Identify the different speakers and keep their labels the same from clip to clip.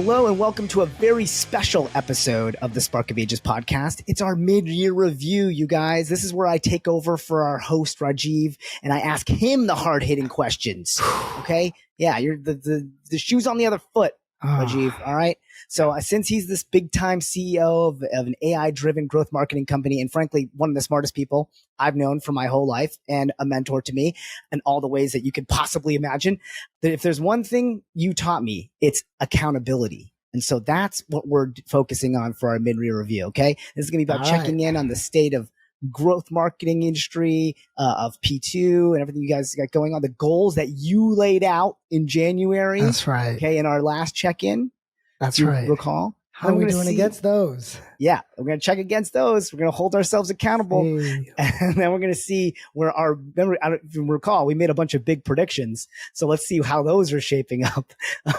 Speaker 1: Hello and welcome to a very special episode of the Spark of Ages podcast. It's our mid-year review, you guys. This is where I take over for our host, Rajiv, and I ask him the hard-hitting questions. Okay? Yeah, you're the shoe's on the other foot, Rajiv. All right? So since he's this big-time CEO of an AI-driven growth marketing company, and frankly, one of the smartest people I've known for my whole life and a mentor to me in all the ways that you could possibly imagine, that if there's one thing you taught me, it's accountability. And so that's what we're focusing on for our mid-year review, okay? This is going to be about checking in on the state of growth marketing industry, of P2 and everything you guys got going on, the goals that you laid out in January.
Speaker 2: That's right.
Speaker 1: Okay, in our last check-in.
Speaker 2: That's right.
Speaker 1: Recall?
Speaker 2: How are we doing against those?
Speaker 1: Yeah, we're going to check against those. We're going to hold ourselves accountable. Hey. And then we're going to see where our memory, I don't even recall, we made a bunch of big predictions. So let's see how those are shaping up.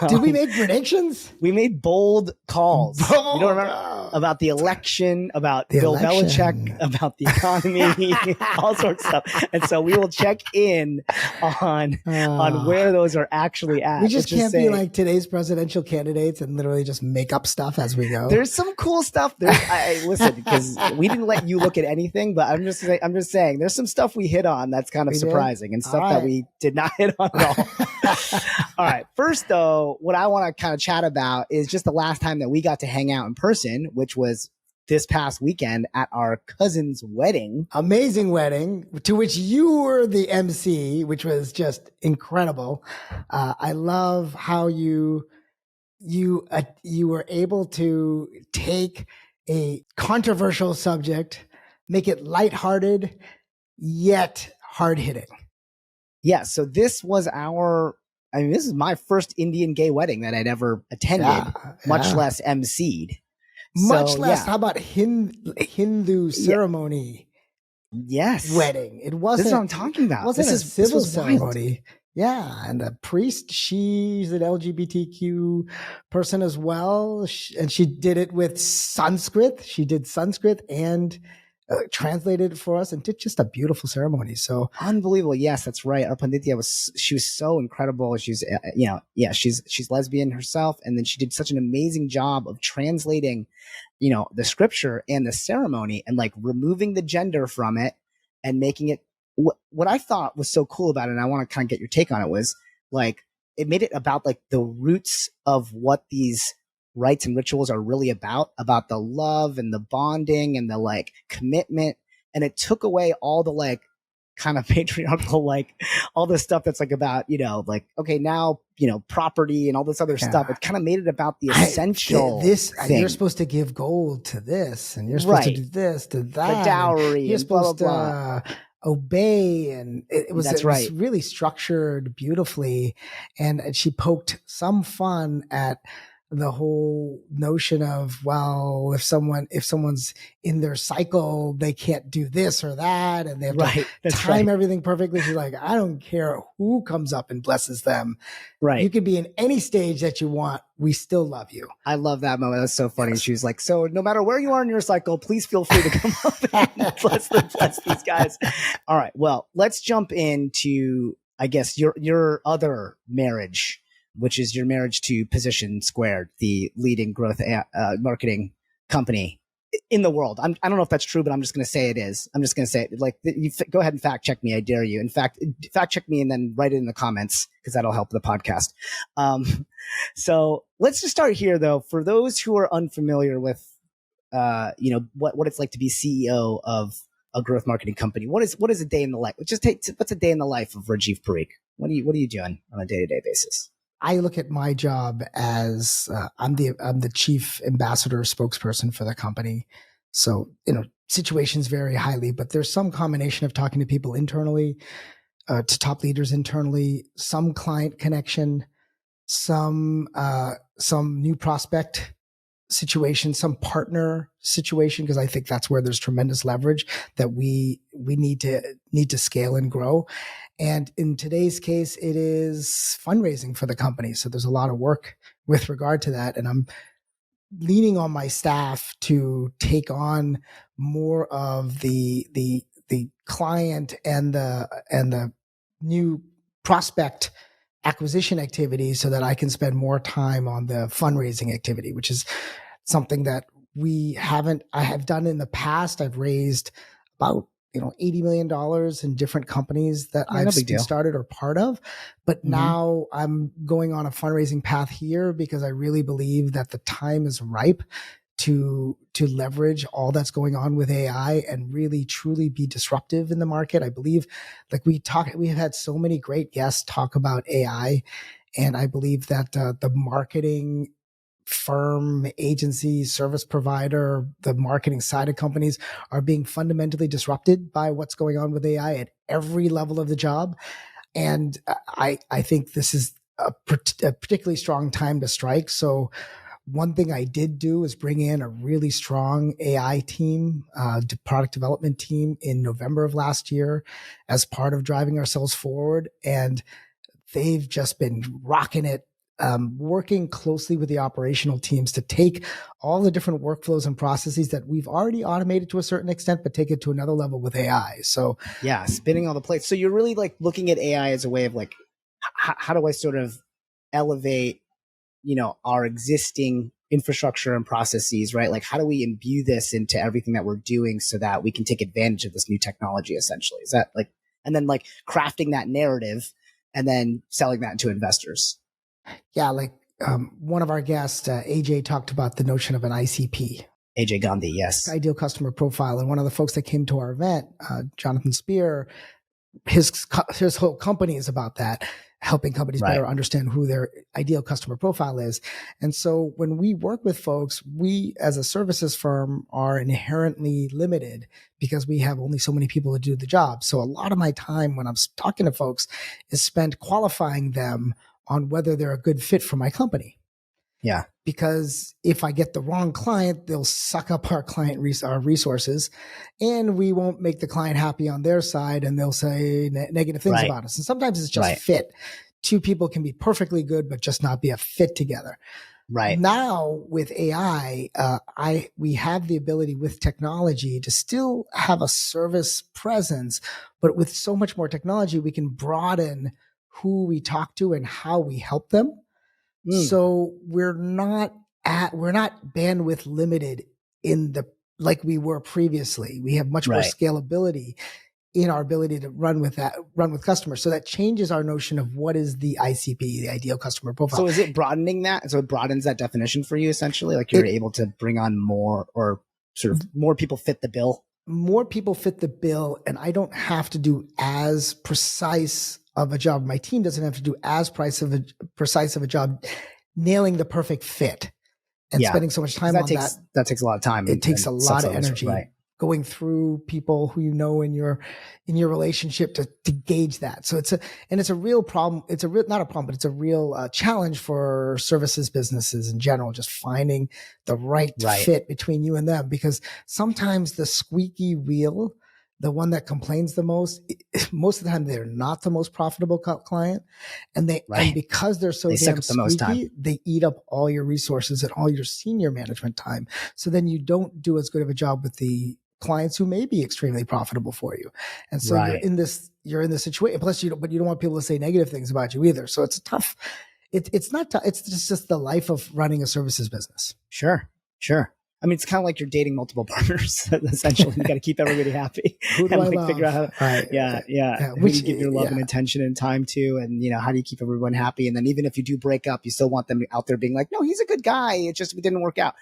Speaker 2: Did we make predictions?
Speaker 1: We made bold calls. You don't remember about the election, about Bill Belichick, about the economy, all sorts of stuff. And so we will check in on where those are actually at.
Speaker 2: We just can't be like today's presidential candidates and literally just make up stuff as we go.
Speaker 1: There's some cool stuff. Listen, because we didn't let you look at anything, but I'm just saying there's some stuff we hit on that's kind of surprising and stuff that we did not hit on at all. All right. First, though, what I want to kind of chat about is just the last time that we got to hang out in person, which was this past weekend at our cousin's wedding.
Speaker 2: Amazing wedding, to which you were the MC, which was just incredible. I love how you were able to take a controversial subject, make it lighthearted, yet hard-hitting.
Speaker 1: Yeah, so this was this is my first Indian gay wedding that I'd ever attended, much less emceed.
Speaker 2: Much less, how about Hindu ceremony?
Speaker 1: Yes.
Speaker 2: Wedding. It wasn't.
Speaker 1: This is what I'm talking about.
Speaker 2: It wasn't a civil ceremony. Wild. Yeah, and the priest, she's an LGBTQ person as well, and she did it with Sanskrit. She did Sanskrit and translated it for us, and did just a beautiful ceremony. So
Speaker 1: unbelievable. Yes, that's right. Our Panditya was so incredible. She's she's lesbian herself, and then she did such an amazing job of translating, the scripture and the ceremony, and like removing the gender from it and making it. What I thought was so cool about it, and I want to kind of get your take on it, was like it made it about like the roots of what these rites and rituals are really about the love and the bonding and the like commitment. And it took away all the like kind of patriarchal, like all this stuff that's like about, like, okay, now, property and all this other stuff. It kind of made it about the essential thing.
Speaker 2: You're supposed to give gold to this, and you're supposed to do this, to that.
Speaker 1: The dowry.
Speaker 2: You're supposed to obey, and it was really structured beautifully, and she poked some fun at the whole notion of, well, if someone's in their cycle, they can't do this or that, and they have to time everything perfectly. She's like, I don't care who comes up and blesses them. Right. You could be in any stage that you want. We still love you.
Speaker 1: I love that moment. That's so funny. Yes. She was like, so no matter where you are in your cycle, please feel free to come up and bless these guys. All right. Well, let's jump into, I guess, your other marriage, which is your marriage to Position2, the leading growth marketing company in the world. I don't know if that's true, but I'm just going to say it is. I'm just going to say it. Like, go ahead and fact check me. I dare you. In fact, fact check me and then write it in the comments, because that'll help the podcast. So let's just start here, though. For those who are unfamiliar with, what it's like to be CEO of a growth marketing company, what is a day in the life? What's a day in the life of Rajiv Parikh? What are you doing on a day-to-day basis?
Speaker 2: I look at my job as I'm the chief ambassador spokesperson for the company. So, situations vary highly, but there's some combination of talking to people internally, to top leaders internally, some client connection, some new prospect situation, some partner situation, because I think that's where there's tremendous leverage that we need to scale and grow. And in today's case, it is fundraising for the company. So there's a lot of work with regard to that. And I'm leaning on my staff to take on more of the client and the new prospect acquisition activity so that I can spend more time on the fundraising activity, which is something that I have done in the past. I've raised about $80 million in different companies that
Speaker 1: Yeah,
Speaker 2: I've
Speaker 1: no big
Speaker 2: been
Speaker 1: deal.
Speaker 2: started or part of. But now I'm going on a fundraising path here because I really believe that the time is ripe to leverage all that's going on with AI and really truly be disruptive in the market. I believe, like we have had so many great guests talk about AI, and I believe that the marketing firm, agency, service provider, the marketing side of companies are being fundamentally disrupted by what's going on with AI at every level of the job. And I think this is a particularly strong time to strike. So one thing I did do is bring in a really strong AI team, product development team in November of last year as part of driving ourselves forward. And they've just been rocking it, working closely with the operational teams to take all the different workflows and processes that we've already automated to a certain extent, but take it to another level with AI. So
Speaker 1: yeah, spinning all the plates. So you're really like looking at AI as a way of like, how do I sort of elevate, our existing infrastructure and processes, right? Like, how do we imbue this into everything that we're doing so that we can take advantage of this new technology, essentially? Is that like, and then like crafting that narrative and then selling that to investors?
Speaker 2: yeah, like one of our guests, AJ, talked about the notion of an ICP.
Speaker 1: AJ Gandhi, yes.
Speaker 2: Ideal customer profile. And one of the folks that came to our event, Jonathan Spear, his whole company is about that, helping companies better understand who their ideal customer profile is. And so when we work with folks, we as a services firm are inherently limited because we have only so many people to do the job. So a lot of my time when I'm talking to folks is spent qualifying them on whether they're a good fit for my company.
Speaker 1: Yeah.
Speaker 2: Because if I get the wrong client, they'll suck up our our resources, and we won't make the client happy on their side, and they'll say negative things about us. And sometimes it's just fit. Two people can be perfectly good, but just not be a fit together.
Speaker 1: Right.
Speaker 2: Now with AI, we have the ability with technology to still have a service presence, but with so much more technology, we can broaden who we talk to and how we help them. So we're not bandwidth limited like we were previously. We have much more scalability in our ability to run with customers. So that changes our notion of what is the ICP, the ideal customer profile.
Speaker 1: So is it broadening that? So it broadens that definition for you, essentially? Like you're able to bring on more, or sort of more people fit the bill?
Speaker 2: More people fit the bill, and I don't have to do as precise of a job. My team doesn't have to do as precise of a job nailing the perfect fit and spending so much time on that.
Speaker 1: That takes a lot of time.
Speaker 2: It takes a lot of energy going through people who in your relationship to gauge that. So it's a real problem. It's not a problem, but it's a real challenge for services businesses in general, just finding the right fit between you and them, because sometimes the squeaky wheel, the one that complains the most of the time, they're not the most profitable client. And and because they're so damn squeaky, they eat up all your resources and all your senior management time. So then you don't do as good of a job with the clients who may be extremely profitable for you. And so you're in this situation. Plus but you don't want people to say negative things about you either. So it's tough. It's not tough. It's just the life of running a services business.
Speaker 1: Sure. I mean, it's kind of like you're dating multiple partners. Essentially, you got to keep everybody happy.
Speaker 2: Who do I love?
Speaker 1: Figure out how to, who do you give your love and attention and time to, and how do you keep everyone happy? And then even if you do break up, you still want them out there being like, no, he's a good guy. It just didn't work out.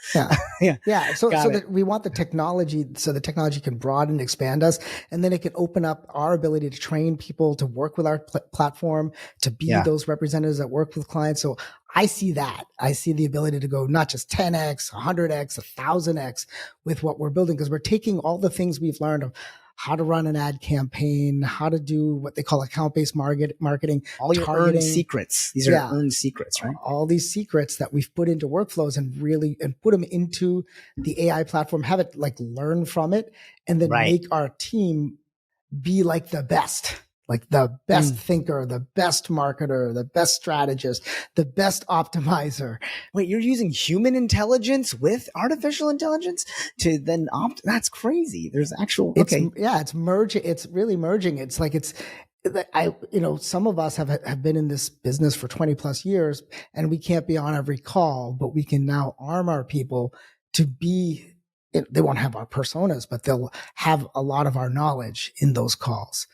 Speaker 2: Yeah. So that we want the technology, so the technology can broaden, expand us, and then it can open up our ability to train people to work with our platform, to be those representatives that work with clients. So I see that. I see the ability to go not just 10x, 100x, 1000x with what we're building, because we're taking all the things we've learned of how to run an ad campaign, how to do what they call account-based marketing,
Speaker 1: all your earned secrets. These are earned secrets, right?
Speaker 2: All these secrets that we've put into workflows and put them into the AI platform, have it like learn from it, and then make our team be like the best. Like the best thinker, the best marketer, the best strategist, the best optimizer.
Speaker 1: Wait, you're using human intelligence with artificial intelligence to then that's crazy. There's actual,
Speaker 2: it's merging. It's really merging. It's like some of us have been in this business for 20 plus years, and we can't be on every call, but we can now arm our people to be, they won't have our personas, but they'll have a lot of our knowledge in those calls.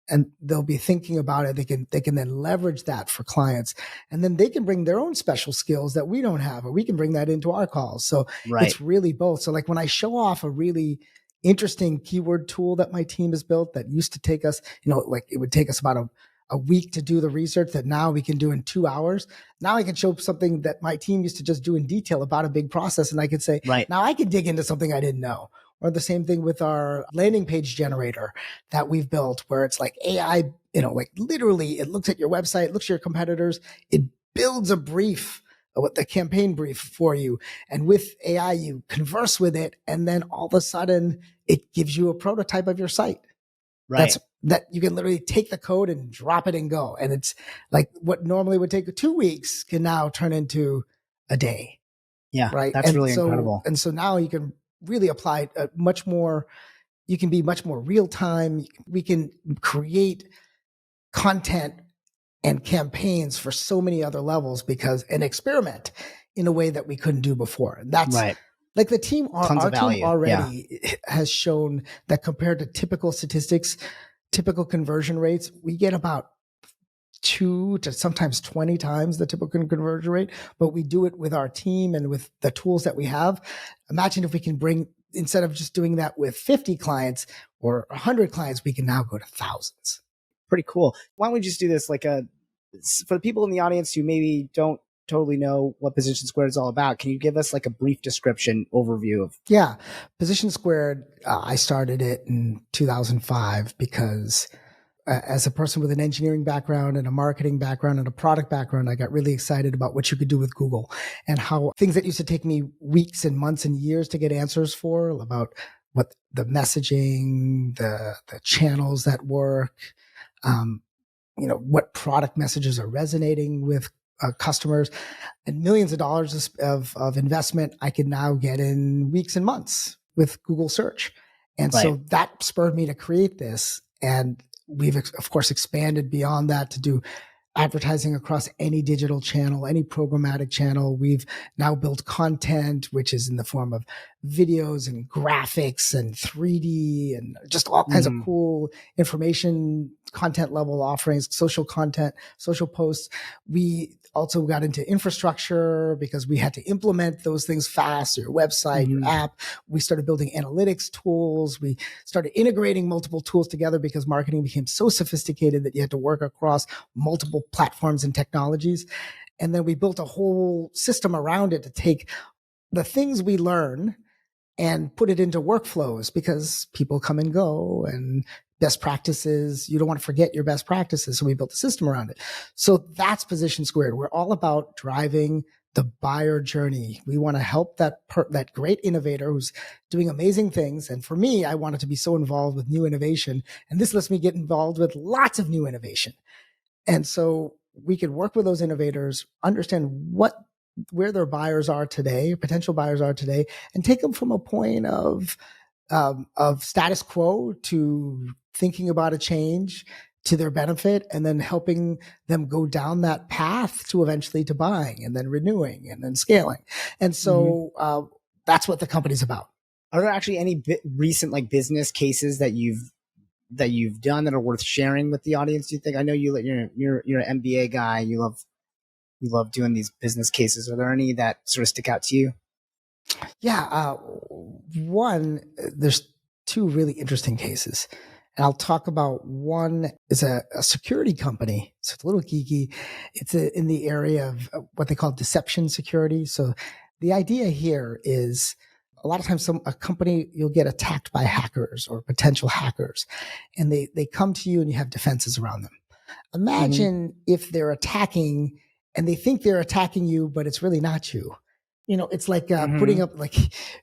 Speaker 2: And they'll be thinking about it. They can then leverage that for clients, and then they can bring their own special skills that we don't have, or we can bring that into our calls. So
Speaker 1: Right.
Speaker 2: it's really both. So like when I show off a really interesting keyword tool that my team has built that used to take us, like it would take us about a week to do the research that now we can do in 2 hours. Now I can show something that my team used to just do in detail about a big process. And I could say,
Speaker 1: Right.
Speaker 2: now I can dig into something I didn't know. Or the same thing with our landing page generator that we've built, where it's like AI, like literally it looks at your website, looks at your competitors, it builds a brief, the campaign brief for you. And with AI, you converse with it. And then all of a sudden it gives you a prototype of your site.
Speaker 1: Right.
Speaker 2: That you can literally take the code and drop it and go. And it's like what normally would take 2 weeks can now turn into a day.
Speaker 1: Yeah.
Speaker 2: Right.
Speaker 1: That's really incredible.
Speaker 2: And so now you can really apply much more. You can be much more real time. We can create content and campaigns for so many other levels and experiment in a way that we couldn't do before. And that's
Speaker 1: right.
Speaker 2: Like the team, our team already has shown that compared to typical statistics, typical conversion rates, we get about 2 to sometimes 20 times the typical conversion rate, but we do it with our team and with the tools that we have. Imagine if we can instead of just doing that with 50 clients or 100 clients, we can now go to thousands.
Speaker 1: Pretty cool. Why don't we just do this for the people in the audience who maybe don't totally know what Position Squared is all about? Can you give us like a brief description overview of?
Speaker 2: Yeah. Position Squared, I started it in 2005 because as a person with an engineering background and a marketing background and a product background, I got really excited about what you could do with Google and how things that used to take me weeks and months and years to get answers for, about what the messaging, the channels that work, what product messages are resonating with customers, and millions of dollars of investment I can now get in weeks and months with Google search. And so that spurred me to create this. And we've, of course, expanded beyond that to do advertising across any digital channel, any programmatic channel. We've now built content, which is in the form of videos and graphics and 3D and just all kinds of cool information, content level offerings, social content, social posts. We also got into infrastructure because we had to implement those things fast, your website, your app. We started building analytics tools. We started integrating multiple tools together because marketing became so sophisticated that you had to work across multiple platforms and technologies. And then we built a whole system around it to take the things we learn and put it into workflows, because people come and go, and best practices, you don't want to forget your best practices. So we built a system around it. So that's Position Squared. We're all about driving the buyer journey. We want to help that great innovator who's doing amazing things. And for me, I wanted to be so involved with new innovation. And this lets me get involved with lots of new innovation. And so we can work with those innovators, understand where their buyers are today, potential buyers are today, and take them from a point of status quo to thinking about a change to their benefit, and then helping them go down that path to eventually to buying and then renewing and then scaling. And so that's what the company's about.
Speaker 1: Are there actually any recent business cases that you've done that are worth sharing with the audience? Do you think? I know you're an MBA guy. You love doing these business cases. Are there any that sort of stick out to you?
Speaker 2: Yeah. One, there's 2 really interesting cases. And I'll talk about one is a security company. So it's a little geeky. It's in the area of what they call deception security. So the idea here is a lot of times a company, you'll get attacked by hackers or potential hackers, and they come to you and you have defenses around them. Imagine if they're attacking and they think they're attacking you, but it's really not you. It's like putting up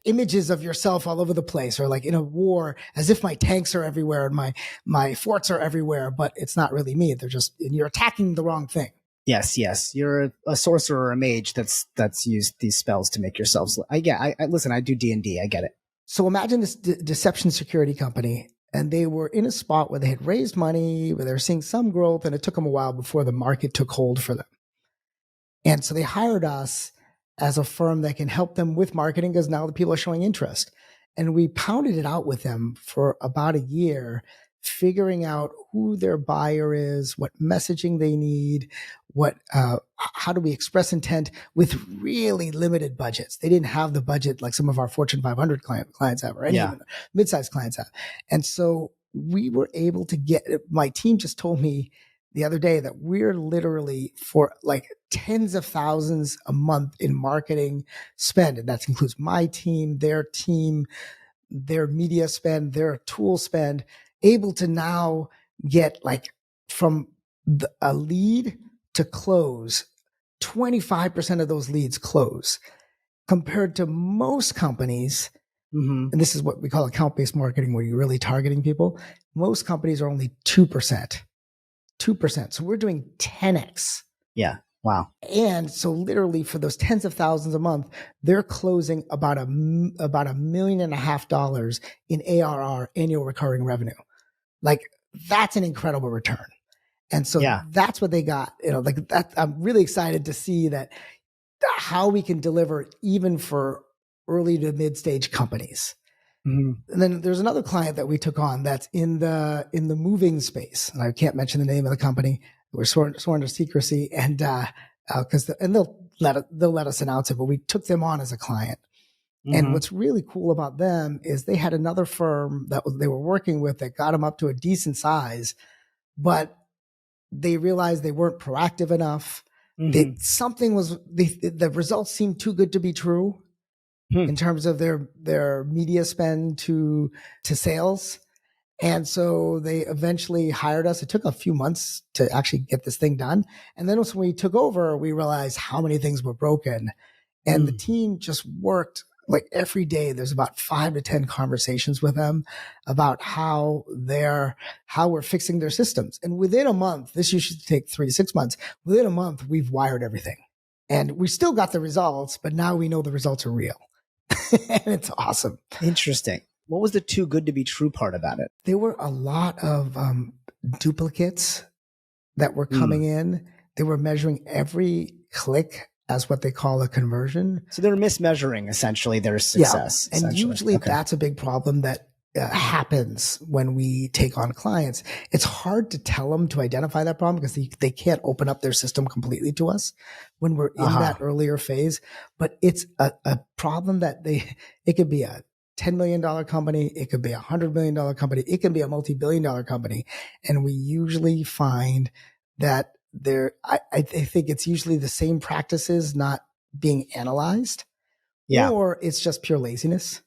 Speaker 2: images of yourself all over the place, or like in a war, as if my tanks are everywhere and my forts are everywhere, but it's not really me. You're attacking the wrong thing.
Speaker 1: Yes. You're a sorcerer or a mage that's used these spells to make yourselves. Listen, I do D&D. I get it.
Speaker 2: So imagine this deception security company. And they were in a spot where they had raised money, where they were seeing some growth, and it took them a while before the market took hold for them. And so they hired us as a firm that can help them with marketing because now the people are showing interest. And we pounded it out with them for about a year, figuring out who their buyer is, what messaging they need, how do we express intent with really limited budgets. They didn't have the budget like some of our Fortune 500 clients have, or any even mid-sized clients have. And so we were able to my team just told me the other day that we're literally for like tens of thousands a month in marketing spend. And that includes my team, their media spend, their tool spend, able to now get like from a lead to close, 25% of those leads close compared to most companies. And this is what we call account-based marketing, where you're really targeting people. Most companies are only 2%. So we're doing 10x.
Speaker 1: Yeah. Wow.
Speaker 2: And so literally for those tens of thousands a month, they're closing about $1.5 million in ARR, annual recurring revenue. Like that's an incredible return. And so that's what they got, like that. I'm really excited to see that how we can deliver even for early to mid stage companies. And then there's another client that we took on that's in the moving space, and I can't mention the name of the company. We're sworn to secrecy, and they'll let us announce it. But we took them on as a client, and what's really cool about them is they had another firm that they were working with that got them up to a decent size, but they realized they weren't proactive enough. The results seemed too good to be true. In terms of their media spend to sales. And so they eventually hired us. It took a few months to actually get this thing done. And then when we took over, we realized how many things were broken. And the team just worked like every day. There's about 5 to 10 conversations with them about how we're fixing their systems. And within a month, this usually take 3 to 6 months. Within a month, we've wired everything. And we still got the results, but now we know the results are real. And it's awesome.
Speaker 1: Interesting. What was the too good to be true part about it?
Speaker 2: There were a lot of duplicates that were coming in. They were measuring every click as what they call a conversion.
Speaker 1: So they're mismeasuring essentially their success.
Speaker 2: Yeah. And usually that's a big problem that happens when we take on clients. It's hard to tell them to identify that problem because they can't open up their system completely to us when we're in that earlier phase. But it's a problem that it could be a $10 million company. It could be a $100 million company. It can be a multi-billion-dollar company. And we usually find that I think it's usually the same practices not being analyzed, or it's just pure laziness.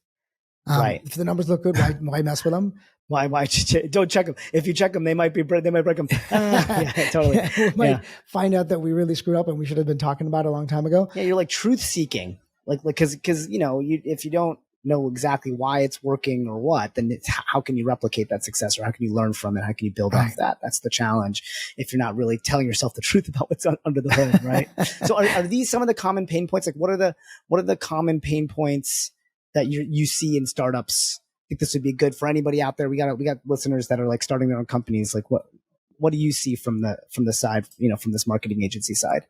Speaker 2: Right. If the numbers look good, why mess with them?
Speaker 1: Why don't check them? If you check them, they might break them. Yeah, totally.
Speaker 2: We might find out that we really screwed up and we should have been talking about it a long time ago.
Speaker 1: Yeah, you're like truth seeking, like because if you don't know exactly why it's working or what, then how can you replicate that success, or how can you learn from it? How can you build off that? That's the challenge. If you're not really telling yourself the truth about what's under the hood, right? So are these some of the common pain points? Like what are the common pain points that you see in startups? I think this would be good for anybody out there. We got listeners that are like starting their own companies. Like what do you see from the side, from this marketing agency side?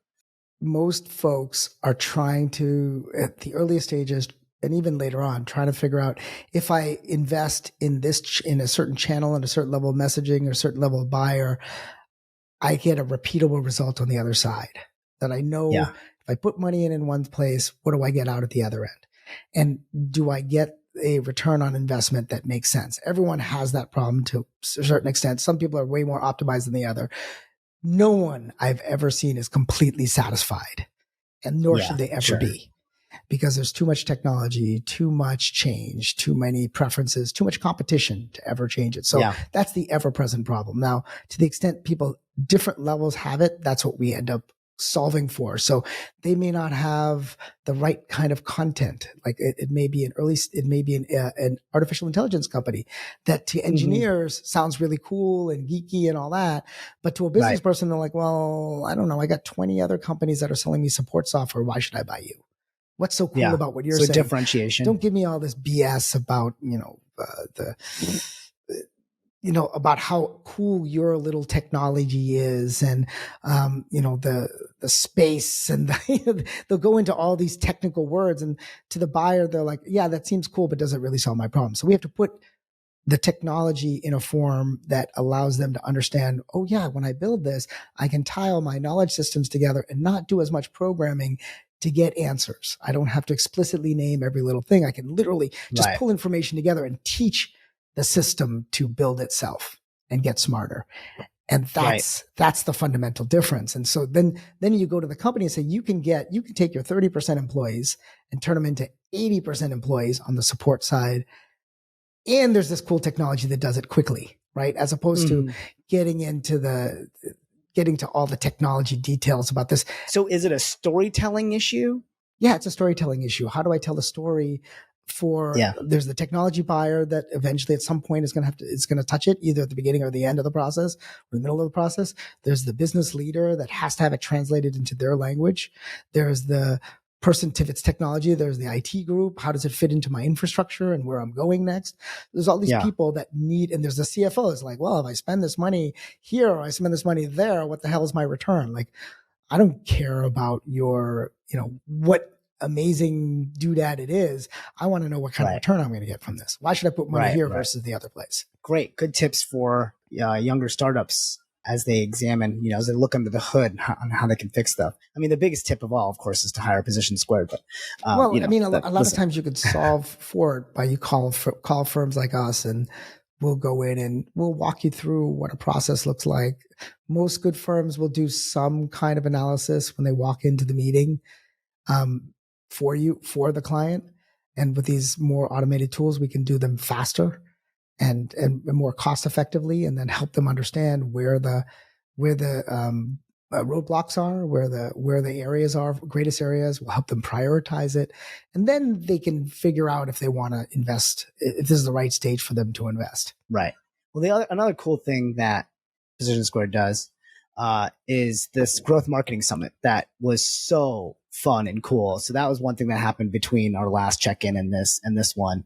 Speaker 2: Most folks are trying to, at the earliest stages and even later on, trying to figure out if I invest in this in a certain channel and a certain level of messaging or a certain level of buyer, I get a repeatable result on the other side. That I know if I put money in one place, what do I get out at the other end? And do I get a return on investment that makes sense? Everyone has that problem to a certain extent. Some people are way more optimized than the other. No one I've ever seen is completely satisfied, and nor should they ever be, because there's too much technology, too much change, too many preferences, too much competition to ever change it. So that's the ever-present problem. Now, to the extent people, different levels have it, that's what we end up solving for. So they may not have the right kind of content. Like it may be an artificial intelligence company that to engineers sounds really cool and geeky and all that. But to a business person, they're like, well, I don't know. I got 20 other companies that are selling me support software. Why should I buy you? What's so cool about what you're saying?
Speaker 1: Differentiation.
Speaker 2: Don't give me all this BS about, about how cool your little technology is, and the space, and they'll go into all these technical words, and to the buyer they're like, yeah, that seems cool, but does it really solve my problem? So we have to put the technology in a form that allows them to understand, oh yeah, when I build this, I can tile my knowledge systems together and not do as much programming to get answers. I don't have to explicitly name every little thing. I can literally just pull information together and teach the system to build itself and get smarter. And that's the fundamental difference. And so then you go to the company and say, you can take your 30% employees and turn them into 80% employees on the support side. And there's this cool technology that does it quickly, right? As opposed to getting to all the technology details about this.
Speaker 1: So is it a storytelling issue?
Speaker 2: Yeah, it's a storytelling issue. How do I tell the story there's the technology buyer that eventually at some point is going to touch it, either at the beginning or the end of the process or the middle of the process. There's the business leader that has to have it translated into their language. There's the person if it's technology. There's the IT group. How does it fit into my infrastructure and where I'm going next? There's all these people that need, and there's the CFO is like, well, if I spend this money here or I spend this money there, what the hell is my return? Like, I don't care about your, what amazing doodad it is. I want to know what kind of return I'm going to get from this. Why should I put money here versus the other place?
Speaker 1: Great. Good tips for younger startups as they examine, as they look under the hood on how they can fix stuff. I mean, the biggest tip of all, of course, is to hire Position Squared. But
Speaker 2: a lot of times you could solve for it by you call firms like us, and we'll go in and we'll walk you through what a process looks like. Most good firms will do some kind of analysis when they walk into the meeting for the client. And with these more automated tools, we can do them faster and more cost effectively, and then help them understand where the roadblocks are, where the areas are, greatest areas. We'll help them prioritize it, and then they can figure out if they want to invest, if this is the right stage for them to invest.
Speaker 1: Right. Well, another cool thing that Position Square does is this growth marketing summit that was so fun and cool. So that was one thing that happened between our last check-in and this one.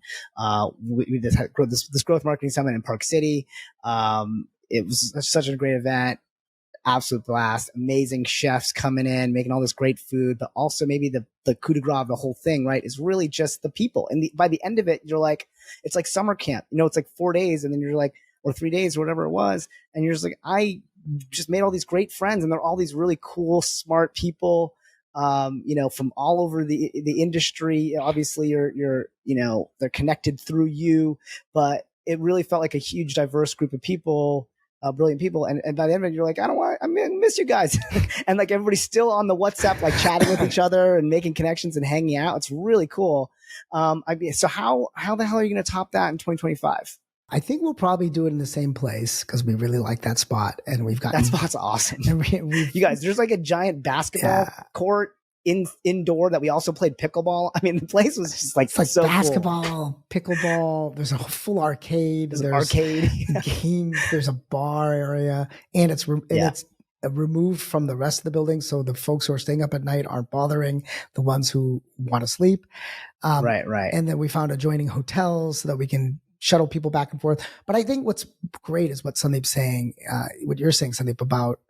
Speaker 1: We just had this growth marketing summit in Park City. It was such a great event. Absolute blast. Amazing chefs coming in, making all this great food, but also maybe the coup de grace of the whole thing, right, is really just the people. And by the end of it, you're like, it's like summer camp. It's like 4 days, and then you're like, or 3 days, or whatever it was, and you're just like, I just made all these great friends, and they're all these really cool, smart people, from all over the industry. Obviously, you're they're connected through you, but it really felt like a huge, diverse group of people. Brilliant people, and by the end of it, you're like, I miss you guys, and like everybody's still on the WhatsApp, like chatting with each other and making connections and hanging out. It's really cool. So how the hell are you going to top that in 2025?
Speaker 2: I think we'll probably do it in the same place because we really like that spot, and we've got
Speaker 1: that spot's awesome. You guys, there's like a giant basketball court indoor that we also played pickleball. I mean, the place was just like, it's so
Speaker 2: basketball,
Speaker 1: cool.
Speaker 2: Pickleball. There's a full arcade.
Speaker 1: There's arcade
Speaker 2: games. There's a bar area, and it's removed from the rest of the building, so the folks who are staying up at night aren't bothering the ones who want to sleep.
Speaker 1: Right.
Speaker 2: And then we found adjoining hotels so that we can shuttle people back and forth. But I think what's great is what Sandeep's saying, what you're saying, Sandeep, about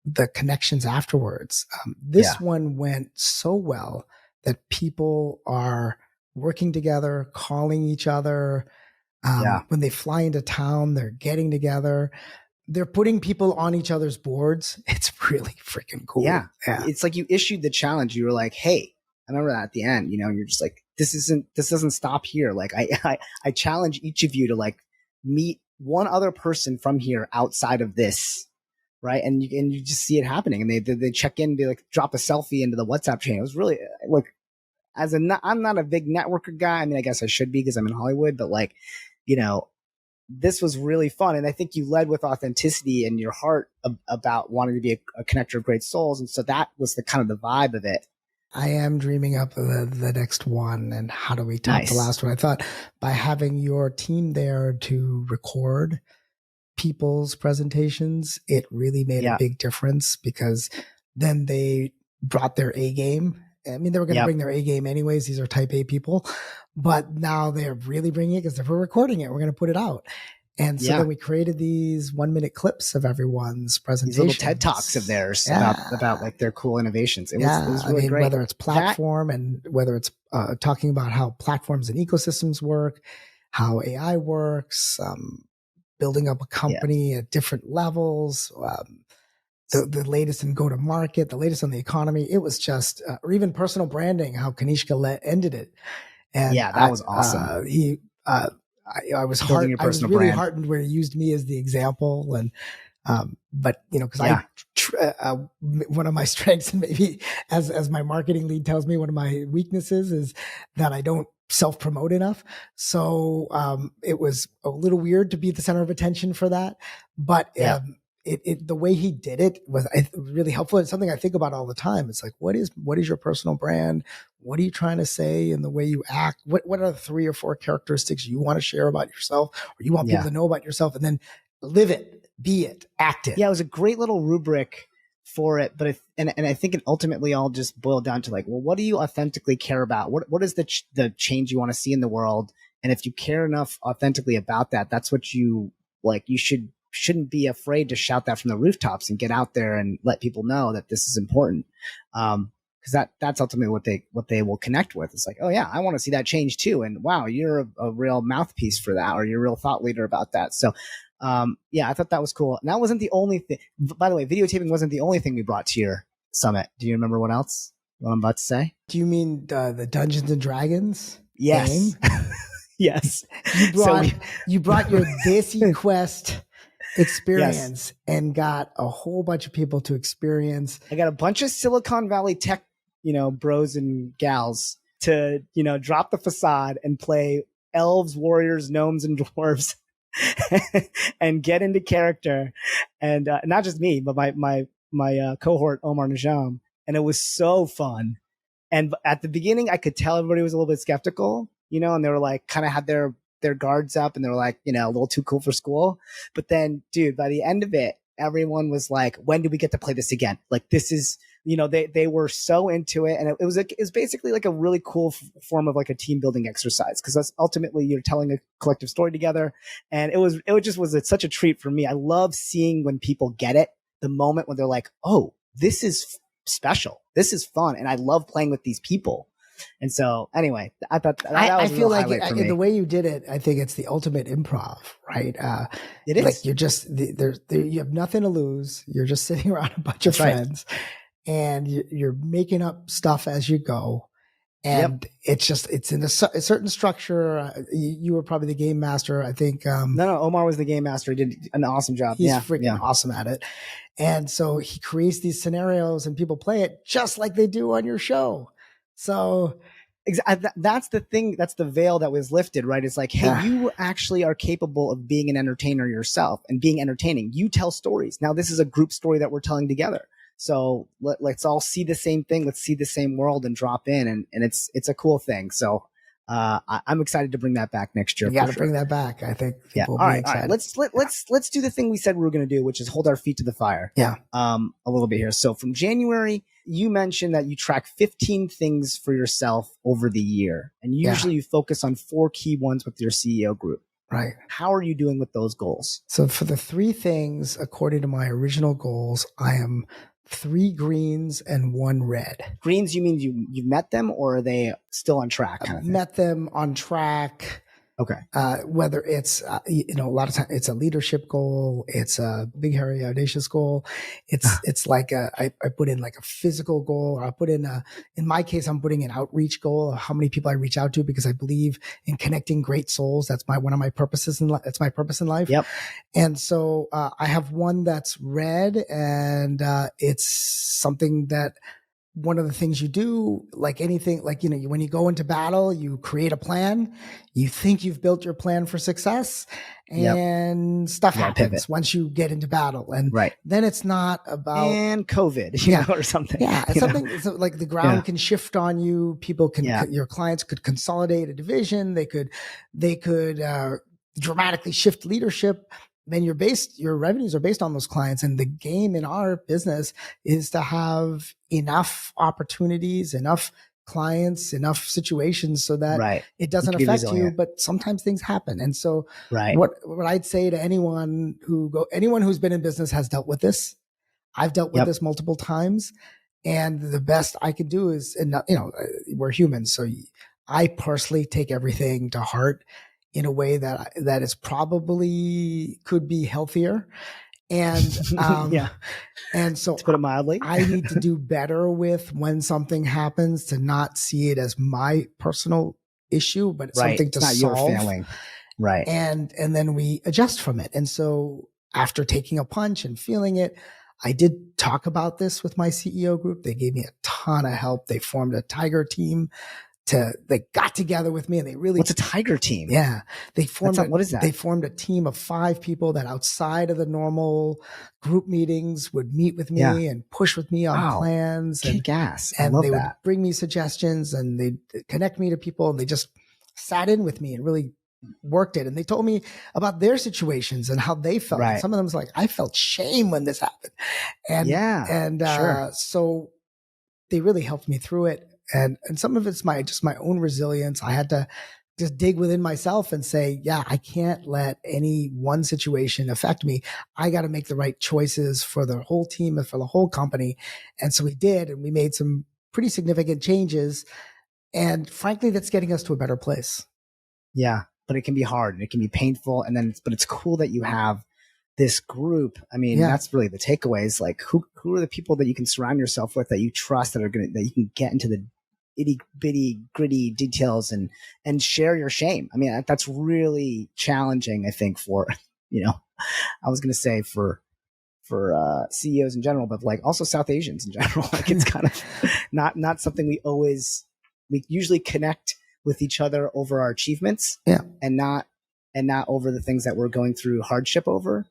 Speaker 2: the connections afterwards. This one went so well that people are working together, calling each other. When they fly into town, they're getting together. They're putting people on each other's boards. It's really freaking cool.
Speaker 1: Yeah. It's like you issued the challenge. You were like, hey, I remember that at the end, you're just like, this doesn't stop here. Like I challenge each of you to like meet one other person from here outside of this. Right. And you just see it happening, and they check in, they like drop a selfie into the WhatsApp chain. It was really like, I'm not a big networker guy. I mean, I guess I should be because I'm in Hollywood, but like, this was really fun. And I think you led with authenticity and your heart about wanting to be a connector of great souls. And so that was the kind of the vibe of it.
Speaker 2: I am dreaming up the next one, and how do we top the last one? I thought by having your team there to record people's presentations, it really made a big difference, because then they brought their A game. I mean, they were going to bring their A game anyways. These are type A people, but now they're really bringing it because if we're recording it, we're going to put it out. And so then we created these 1-minute clips of everyone's presentations.
Speaker 1: These little TED Talks of theirs about like their cool innovations. It was really great.
Speaker 2: Whether it's platform and whether it's talking about how platforms and ecosystems work, how AI works, building up a company at different levels, the latest in go-to-market, the latest on the economy. It was just, or even personal branding, how Kanishka ended it. And
Speaker 1: that was awesome.
Speaker 2: I was really heartened where he used me as the example. And, but because one of my strengths, and maybe as my marketing lead tells me, one of my weaknesses is that I don't self-promote enough. So, it was a little weird to be the center of attention for that, but, the way he did it was really helpful. It's something I think about all the time. It's like, what is your personal brand? What are you trying to say in the way you act? What are the 3 or 4 characteristics you want to share about yourself, or you want people to know about yourself, and then live it, be it, act it.
Speaker 1: Yeah, it was a great little rubric for it, but I think it ultimately all just boiled down to like, well, what do you authentically care about? What is the change you want to see in the world? And if you care enough authentically about that, that's what you like. You shouldn't be afraid to shout that from the rooftops and get out there and let people know that this is important. Because that's ultimately what they will connect with. It's like, oh yeah, I want to see that change too. And wow, you're a real mouthpiece for that, or you're a real thought leader about that. So, I thought that was cool. And that wasn't the only thing. By the way, videotaping wasn't the only thing we brought to your summit. Do you remember what else? What I'm about to say?
Speaker 2: Do you mean the Dungeons and Dragons?
Speaker 1: Yes. Yes.
Speaker 2: You brought your Desi Quest experience and got a whole bunch of people to experience.
Speaker 1: I got a bunch of Silicon Valley tech, bros and gals to, drop the facade and play elves, warriors, gnomes, and dwarves and get into character. And not just me, but my cohort, Omar Najam. And it was so fun. And at the beginning, I could tell everybody was a little bit skeptical, and they were like, kind of had their guards up, and they were like, a little too cool for school. But then, dude, by the end of it, everyone was like, when do we get to play this again? Like, this is, they were so into it. And it was basically like a really cool form of like a team building exercise. Cause that's ultimately you're telling a collective story together. And it just was such a treat for me. I love seeing when people get it, the moment when they're like, oh, this is special. This is fun. And I love playing with these people. And so anyway, I thought that was
Speaker 2: I feel like the way you did it, I think it's the ultimate improv, right?
Speaker 1: It is.
Speaker 2: Like you're just you have nothing to lose. You're just sitting around a bunch of friends, and you're making up stuff as you go. And it's in a certain structure. You were probably the game master, I think.
Speaker 1: No, Omar was the game master. He did an awesome job.
Speaker 2: He's freaking awesome at it. And so he creates these scenarios, and people play it just like they do on your show. So
Speaker 1: that's the thing. That's the veil that was lifted, right? It's like, hey, you actually are capable of being an entertainer yourself and being entertaining. You tell stories. Now, this is a group story that we're telling together. So let's all see the same thing. Let's see the same world and drop in. And it's a cool thing. So I'm excited to bring that back next year.
Speaker 2: You got to bring that back. I think people will be excited.
Speaker 1: All right. Let's do the thing we said we were going to do, which is hold our feet to the fire.
Speaker 2: Yeah.
Speaker 1: A little bit here. So from January, you mentioned that you track 15 things for yourself over the year, and usually you focus on 4 key ones with your CEO group.
Speaker 2: Right.
Speaker 1: How are you doing with those goals?
Speaker 2: So for the 3 things, according to my original goals, I am 3 greens and 1 red.
Speaker 1: Greens, you mean you've met them, or are they still on track?
Speaker 2: I've met them on track.
Speaker 1: Okay.
Speaker 2: Whether it's, a lot of times it's a leadership goal. It's a big, hairy, audacious goal. It's like I put in like a physical goal, or I put in in my case, I'm putting an outreach goal of how many people I reach out to, because I believe in connecting great souls. That's one of my purposes in life. That's my purpose in life.
Speaker 1: Yep.
Speaker 2: And so, I have one that's red, and, it's something that, one of the things you do, like anything, like, when you go into battle, you create a plan, you think you've built your plan for success, and stuff happens once you get into battle. And then it's not about
Speaker 1: and COVID, or something.
Speaker 2: Yeah. Something so like the ground can shift on you. People can, your clients could consolidate a division. They could dramatically shift leadership. Then your revenues are based on those clients. And the game in our business is to have enough opportunities, enough clients, enough situations so that
Speaker 1: Right.
Speaker 2: it
Speaker 1: You
Speaker 2: doesn't
Speaker 1: can be
Speaker 2: affect you,
Speaker 1: resilient.
Speaker 2: but sometimes things happen. And so
Speaker 1: Right.
Speaker 2: what I'd say to anyone who's been in business has dealt with this. I've dealt with
Speaker 1: Yep.
Speaker 2: this multiple times, and the best I can do is, and we're humans. So I personally take everything to heart in a way that is probably could be healthier. And,
Speaker 1: Yeah.
Speaker 2: and so
Speaker 1: To put it mildly,
Speaker 2: I need to do better with when something happens to not see it as my personal issue, but
Speaker 1: right.
Speaker 2: something
Speaker 1: It's
Speaker 2: to
Speaker 1: not
Speaker 2: solve.
Speaker 1: your failing. Right.
Speaker 2: And then we adjust from it. And so after taking a punch and feeling it, I did talk about this with my CEO group. They gave me a ton of help. They formed a tiger team. They got together with me, and they really.
Speaker 1: What's a tiger team?
Speaker 2: Yeah, what is that? They formed a team of 5 people that outside of the normal group meetings would meet with me and push with me on plans.
Speaker 1: Kick ass. I
Speaker 2: and
Speaker 1: love
Speaker 2: they
Speaker 1: that.
Speaker 2: would bring me suggestions, and they'd connect me to people, and they just sat in with me and really worked it. And they told me about their situations and how they felt.
Speaker 1: Right.
Speaker 2: And some of them was like, I felt shame when this happened. And
Speaker 1: sure.
Speaker 2: So they really helped me through it. And some of it's my own resilience. I had to just dig within myself and say, yeah, I can't let any one situation affect me. I got to make the right choices for the whole team and for the whole company. And so we did, and we made some pretty significant changes. And frankly, that's getting us to a better place.
Speaker 1: Yeah, but it can be hard and it can be painful. And then, but it's cool that you have this group. I mean, that's really the takeaways. Like, who are the people that you can surround yourself with, that you trust, that you can get into the itty bitty gritty details and share your shame. I mean, that's really challenging, I think, for, I was going to say for CEOs in general, but like also South Asians in general. Like, it's kind of not something we usually connect with each other over our achievements, and not over the things that we're going through hardship over.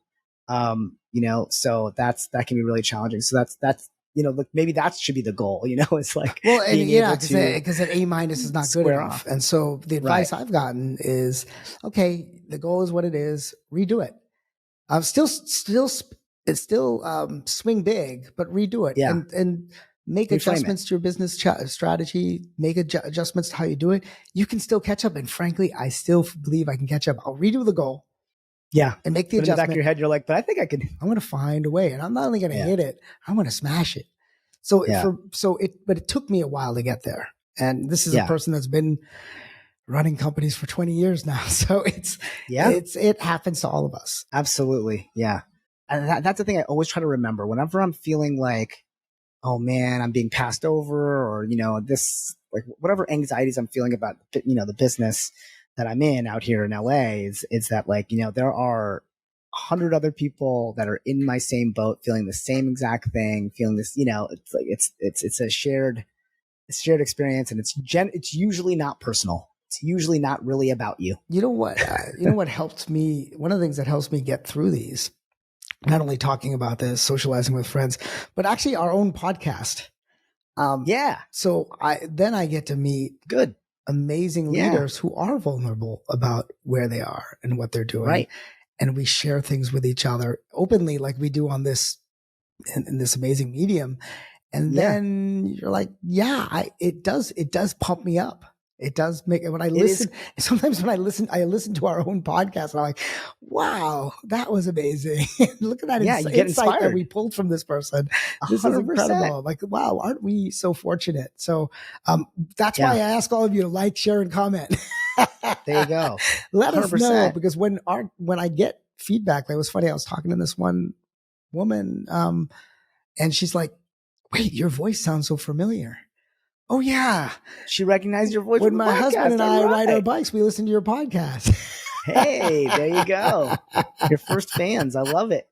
Speaker 1: So that can be really challenging. So that's look, maybe that should be the goal. It's like,
Speaker 2: because an A- is not good enough. And so the advice I've gotten is, okay, the goal is what it is. Redo it. It's still swing big, but redo it. And make adjustments to your business strategy, make adjustments to how you do it. You can still catch up. And frankly, I still believe I can catch up. I'll redo the goal.
Speaker 1: Yeah.
Speaker 2: And make the
Speaker 1: adjustment. In the back
Speaker 2: adjustment.
Speaker 1: of your head, you're like, but I think I could.
Speaker 2: I'm going to find a way. And I'm not only going to hit it, I'm going to smash it. But it took me a while to get there. And this is a person that's been running companies for 20 years now. So it happens to all of us.
Speaker 1: Absolutely. Yeah. And that's the thing I always try to remember whenever I'm feeling like, oh man, I'm being passed over, or, this, like, whatever anxieties I'm feeling about, the business that I'm in out here in LA is that, like, there are 100 other people that are in my same boat, feeling the same exact thing, feeling this, it's like, it's a shared experience, and it's usually not personal. It's usually not really about you.
Speaker 2: You know what? What helped me? One of the things that helps me get through these, not only talking about this, socializing with friends, but actually our own podcast. So I get to meet amazing leaders who are vulnerable about where they are and what they're doing.
Speaker 1: Right.
Speaker 2: And we share things with each other openly, like we do on this, in this amazing medium. And then you're like, it does pump me up. It does make it. When I listen, sometimes when I listen to our own podcast, and I'm like, wow, that was amazing. Look at that
Speaker 1: you get
Speaker 2: insight that we pulled from this person. This 100%. Is incredible. Like, wow, aren't we so fortunate? So that's why I ask all of you to like, share, and comment.
Speaker 1: There you go.
Speaker 2: Let 100%. Us know, because when I get feedback, it was funny. I was talking to this one woman, and she's like, wait, your voice sounds so familiar. Oh yeah.
Speaker 1: She recognized your voice.
Speaker 2: When my husband and I ride our bikes, we listen to your podcast.
Speaker 1: Hey, there you go. Your first fans. I love it.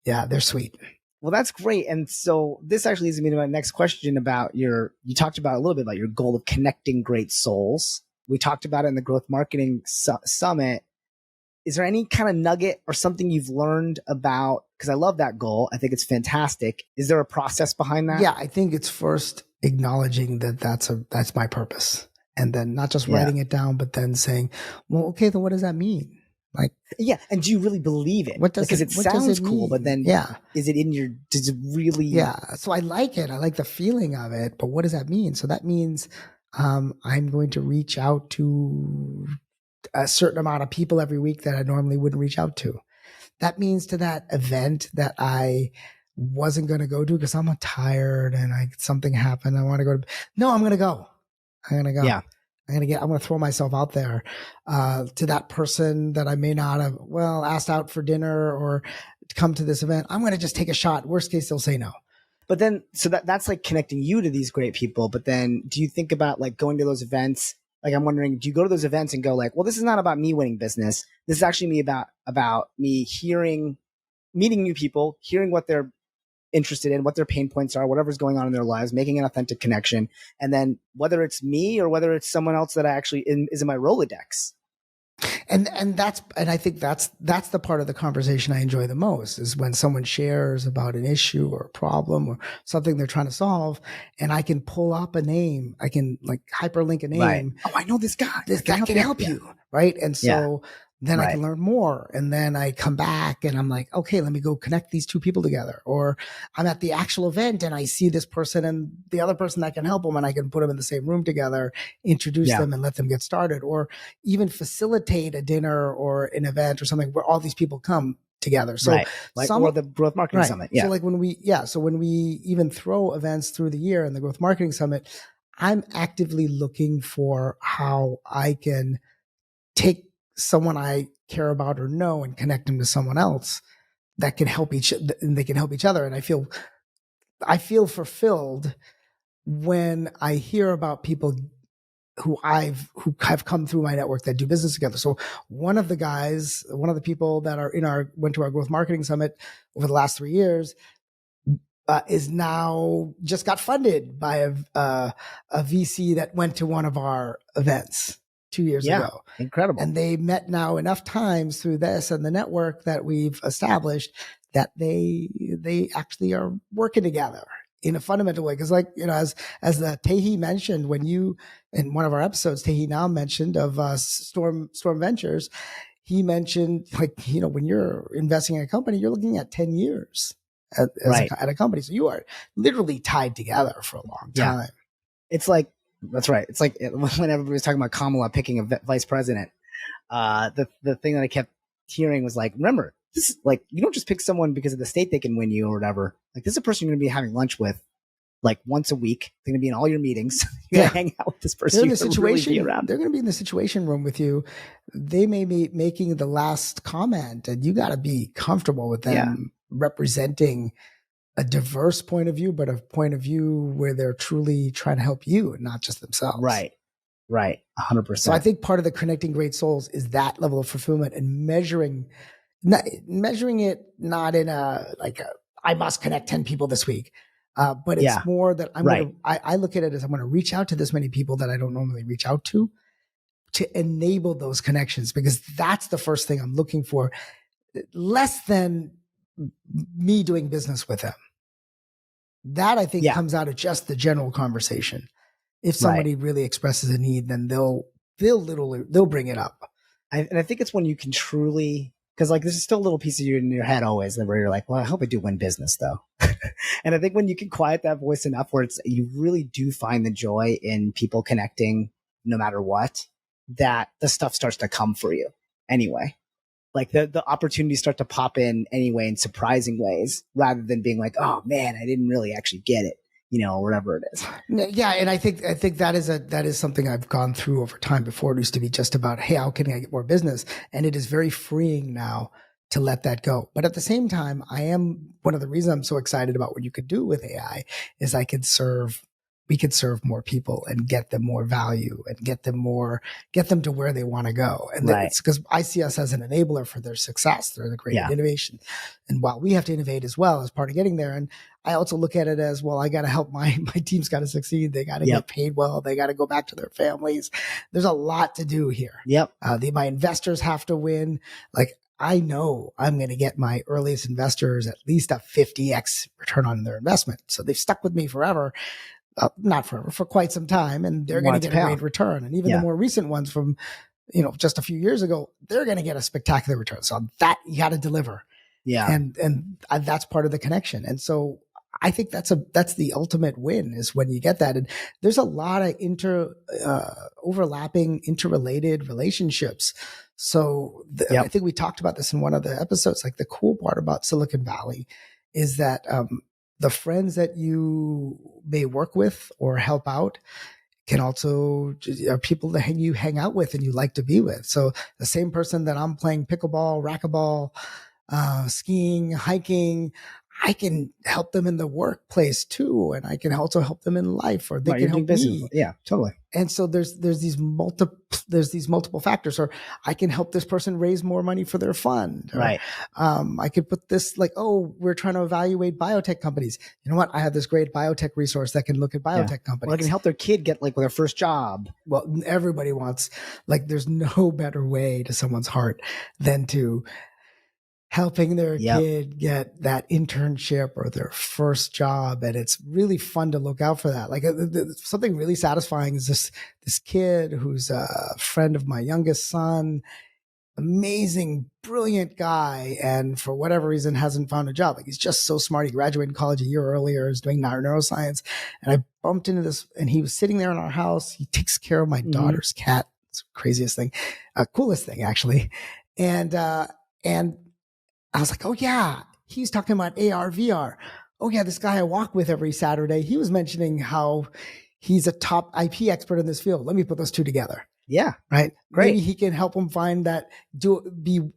Speaker 2: Yeah, they're sweet.
Speaker 1: Well, that's great. And so this actually leads me to my next question about you talked about a little bit about your goal of connecting great souls. We talked about it in the Growth Marketing Summit. Is there any kind of nugget or something you've learned about, because I love that goal. I think it's fantastic. Is there a process behind that?
Speaker 2: Yeah, I think it's first acknowledging that that's my purpose. And then not just writing it down, but then saying, well, okay, then what does that mean? Like,
Speaker 1: yeah. And do you really believe it? Because it
Speaker 2: what does
Speaker 1: sounds
Speaker 2: it
Speaker 1: cool,
Speaker 2: mean?
Speaker 1: but then
Speaker 2: Yeah.
Speaker 1: is it in your, does it really?
Speaker 2: Yeah. So I like it. I like the feeling of it, but what does that mean? So that means I'm going to reach out to a certain amount of people every week that I normally wouldn't reach out to. That means to that event that I wasn't going to go to because I'm tired and something happened. I want to go to, no, I'm going to go. I'm going to go.
Speaker 1: Yeah.
Speaker 2: I'm going to throw myself out there, to that person that I may not have, asked out for dinner or come to this event. I'm going to just take a shot. Worst case, they'll say no.
Speaker 1: But then, so that's like connecting you to these great people. But then do you think about like going to those events? Like, I'm wondering, do you go to those events and go like, well, this is not about me winning business. This is actually me about me meeting new people, hearing what they're interested in, what their pain points are, whatever's going on in their lives, making an authentic connection. And then whether it's me or whether it's someone else that I actually is in my Rolodex.
Speaker 2: And I think that's the part of the conversation I enjoy the most, is when someone shares about an issue or a problem or something they're trying to solve, and I can pull up a name, I can like hyperlink a name.
Speaker 1: Right. Oh, I know this guy.
Speaker 2: This guy can help you, right? And so then
Speaker 1: Right.
Speaker 2: I can learn more, and then I come back and I'm like, okay, let me go connect these two people together. Or I'm at the actual event and I see this person and the other person that can help them, and I can put them in the same room together, introduce them and let them get started, or even facilitate a dinner or an event or something where all these people come together. So
Speaker 1: like, or the growth marketing summit. Yeah.
Speaker 2: So like when we even throw events through the year in the growth marketing summit, I'm actively looking for how I can take someone I care about or know and connect them to someone else that can help they can help each other. And I feel fulfilled when I hear about people who have come through my network that do business together. So one of the people that went to our growth marketing summit over the last 3 years, is now just got funded by a VC that went to one of our events 2 years ago.
Speaker 1: Incredible.
Speaker 2: And they met now enough times through this and the network that we've established that they actually are working together in a fundamental way. Cause like, as the Tehi mentioned, when you, in one of our episodes, Tehi now mentioned of Storm Ventures, he mentioned when you're investing in a company, you're looking at 10 years at a company. So you are literally tied together for a long time.
Speaker 1: It's like, that's right. It's like when everybody was talking about Kamala picking a vice president, the thing that I kept hearing was like, remember, this is like, you don't just pick someone because of the state they can win you or whatever. Like, this is a person you're going to be having lunch with like once a week. They're going to be in all your meetings. You're going to hang out with this person.
Speaker 2: They're in the situation. Really they're going to be in the situation room with you. They may be making the last comment, and you got to be comfortable with them representing a diverse point of view, but a point of view where they're truly trying to help you and not just themselves.
Speaker 1: Right. 100%.
Speaker 2: So I think part of the connecting great souls is that level of fulfillment and measuring it not in I must connect 10 people this week. But it's more that I look at it as I'm going to reach out to this many people that I don't normally reach out to enable those connections, because that's the first thing I'm looking for, less than me doing business with them. That I think comes out of just the general conversation. If somebody really expresses a need, then they'll bring it up.
Speaker 1: And I think it's when you can truly, because like there's still a little piece of you in your head always where you're like, well, I hope I do win business though. And I think when you can quiet that voice enough where you really do find the joy in people connecting no matter what, that the stuff starts to come for you anyway. Like the opportunities start to pop in anyway in surprising ways, rather than being like, oh man, I didn't really actually get it, whatever it is.
Speaker 2: Yeah. And I think that is something I've gone through over time. Before it used to be just about, hey, how can I get more business? And it is very freeing now to let that go. But at the same time, one of the reasons I'm so excited about what you could do with AI is we could serve more people and get them more value and get them to where they want to go. And it's because I see us as an enabler for their success. They're the great innovation. And while we have to innovate as well as part of getting there. And I also look at it as, well, I got to help my team's got to succeed. They got to get paid well. They got to go back to their families. There's a lot to do here. My investors have to win. Like, I know I'm going to get my earliest investors at least a 50x return on their investment. So they've stuck with me forever. Not forever, for quite some time, and they're going to get a great return. And even the more recent ones from just a few years ago, they're going to get a spectacular return. So that you got to deliver.
Speaker 1: Yeah.
Speaker 2: And that's part of the connection. And so I think that's the ultimate win is when you get that. And there's a lot of overlapping, interrelated relationships. So I think we talked about this in one of the episodes. Like the cool part about Silicon Valley is that the friends that you may work with or help out can also are people that you hang out with and you like to be with. So the same person that I'm playing pickleball, racquetball, skiing, hiking, I can help them in the workplace too. And I can also help them in life, or they can help me.
Speaker 1: Yeah, totally.
Speaker 2: And so there's these multiple factors, or I can help this person raise more money for their fund. Or,
Speaker 1: right.
Speaker 2: I could put this like, we're trying to evaluate biotech companies. You know what? I have this great biotech resource that can look at biotech companies.
Speaker 1: Or I can help their kid get like their first job.
Speaker 2: Well, everybody wants, like, there's no better way to someone's heart than to helping their kid get that internship or their first job. And it's really fun to look out for that. Like something really satisfying is this kid who's a friend of my youngest son, amazing, brilliant guy. And for whatever reason hasn't found a job. Like he's just so smart. He graduated college a year earlier, is doing neuroscience. And I bumped into this and he was sitting there in our house. He takes care of my daughter's cat. It's the craziest thing, coolest thing actually. And I was like, oh yeah, he's talking about AR, VR. Oh yeah, this guy I walk with every Saturday, he was mentioning how he's a top IP expert in this field. Let me put those two together.
Speaker 1: Yeah.
Speaker 2: Right.
Speaker 1: Great.
Speaker 2: Maybe he can help him find that,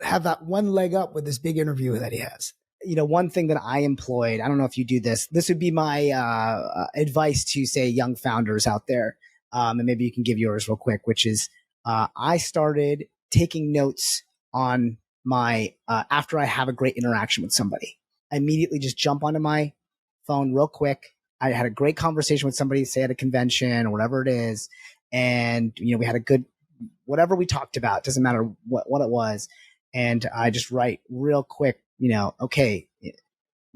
Speaker 2: have that one leg up with this big interview that he has.
Speaker 1: One thing that I employed, I don't know if you do this. This would be my advice to, say, young founders out there. And maybe you can give yours real quick, which is I started taking notes on my after I have a great interaction with somebody. I immediately just jump onto my phone real quick. I had a great conversation with somebody, say at a convention or whatever it is, and we had a good whatever we talked about. Doesn't matter what it was, and I just write real quick. Okay,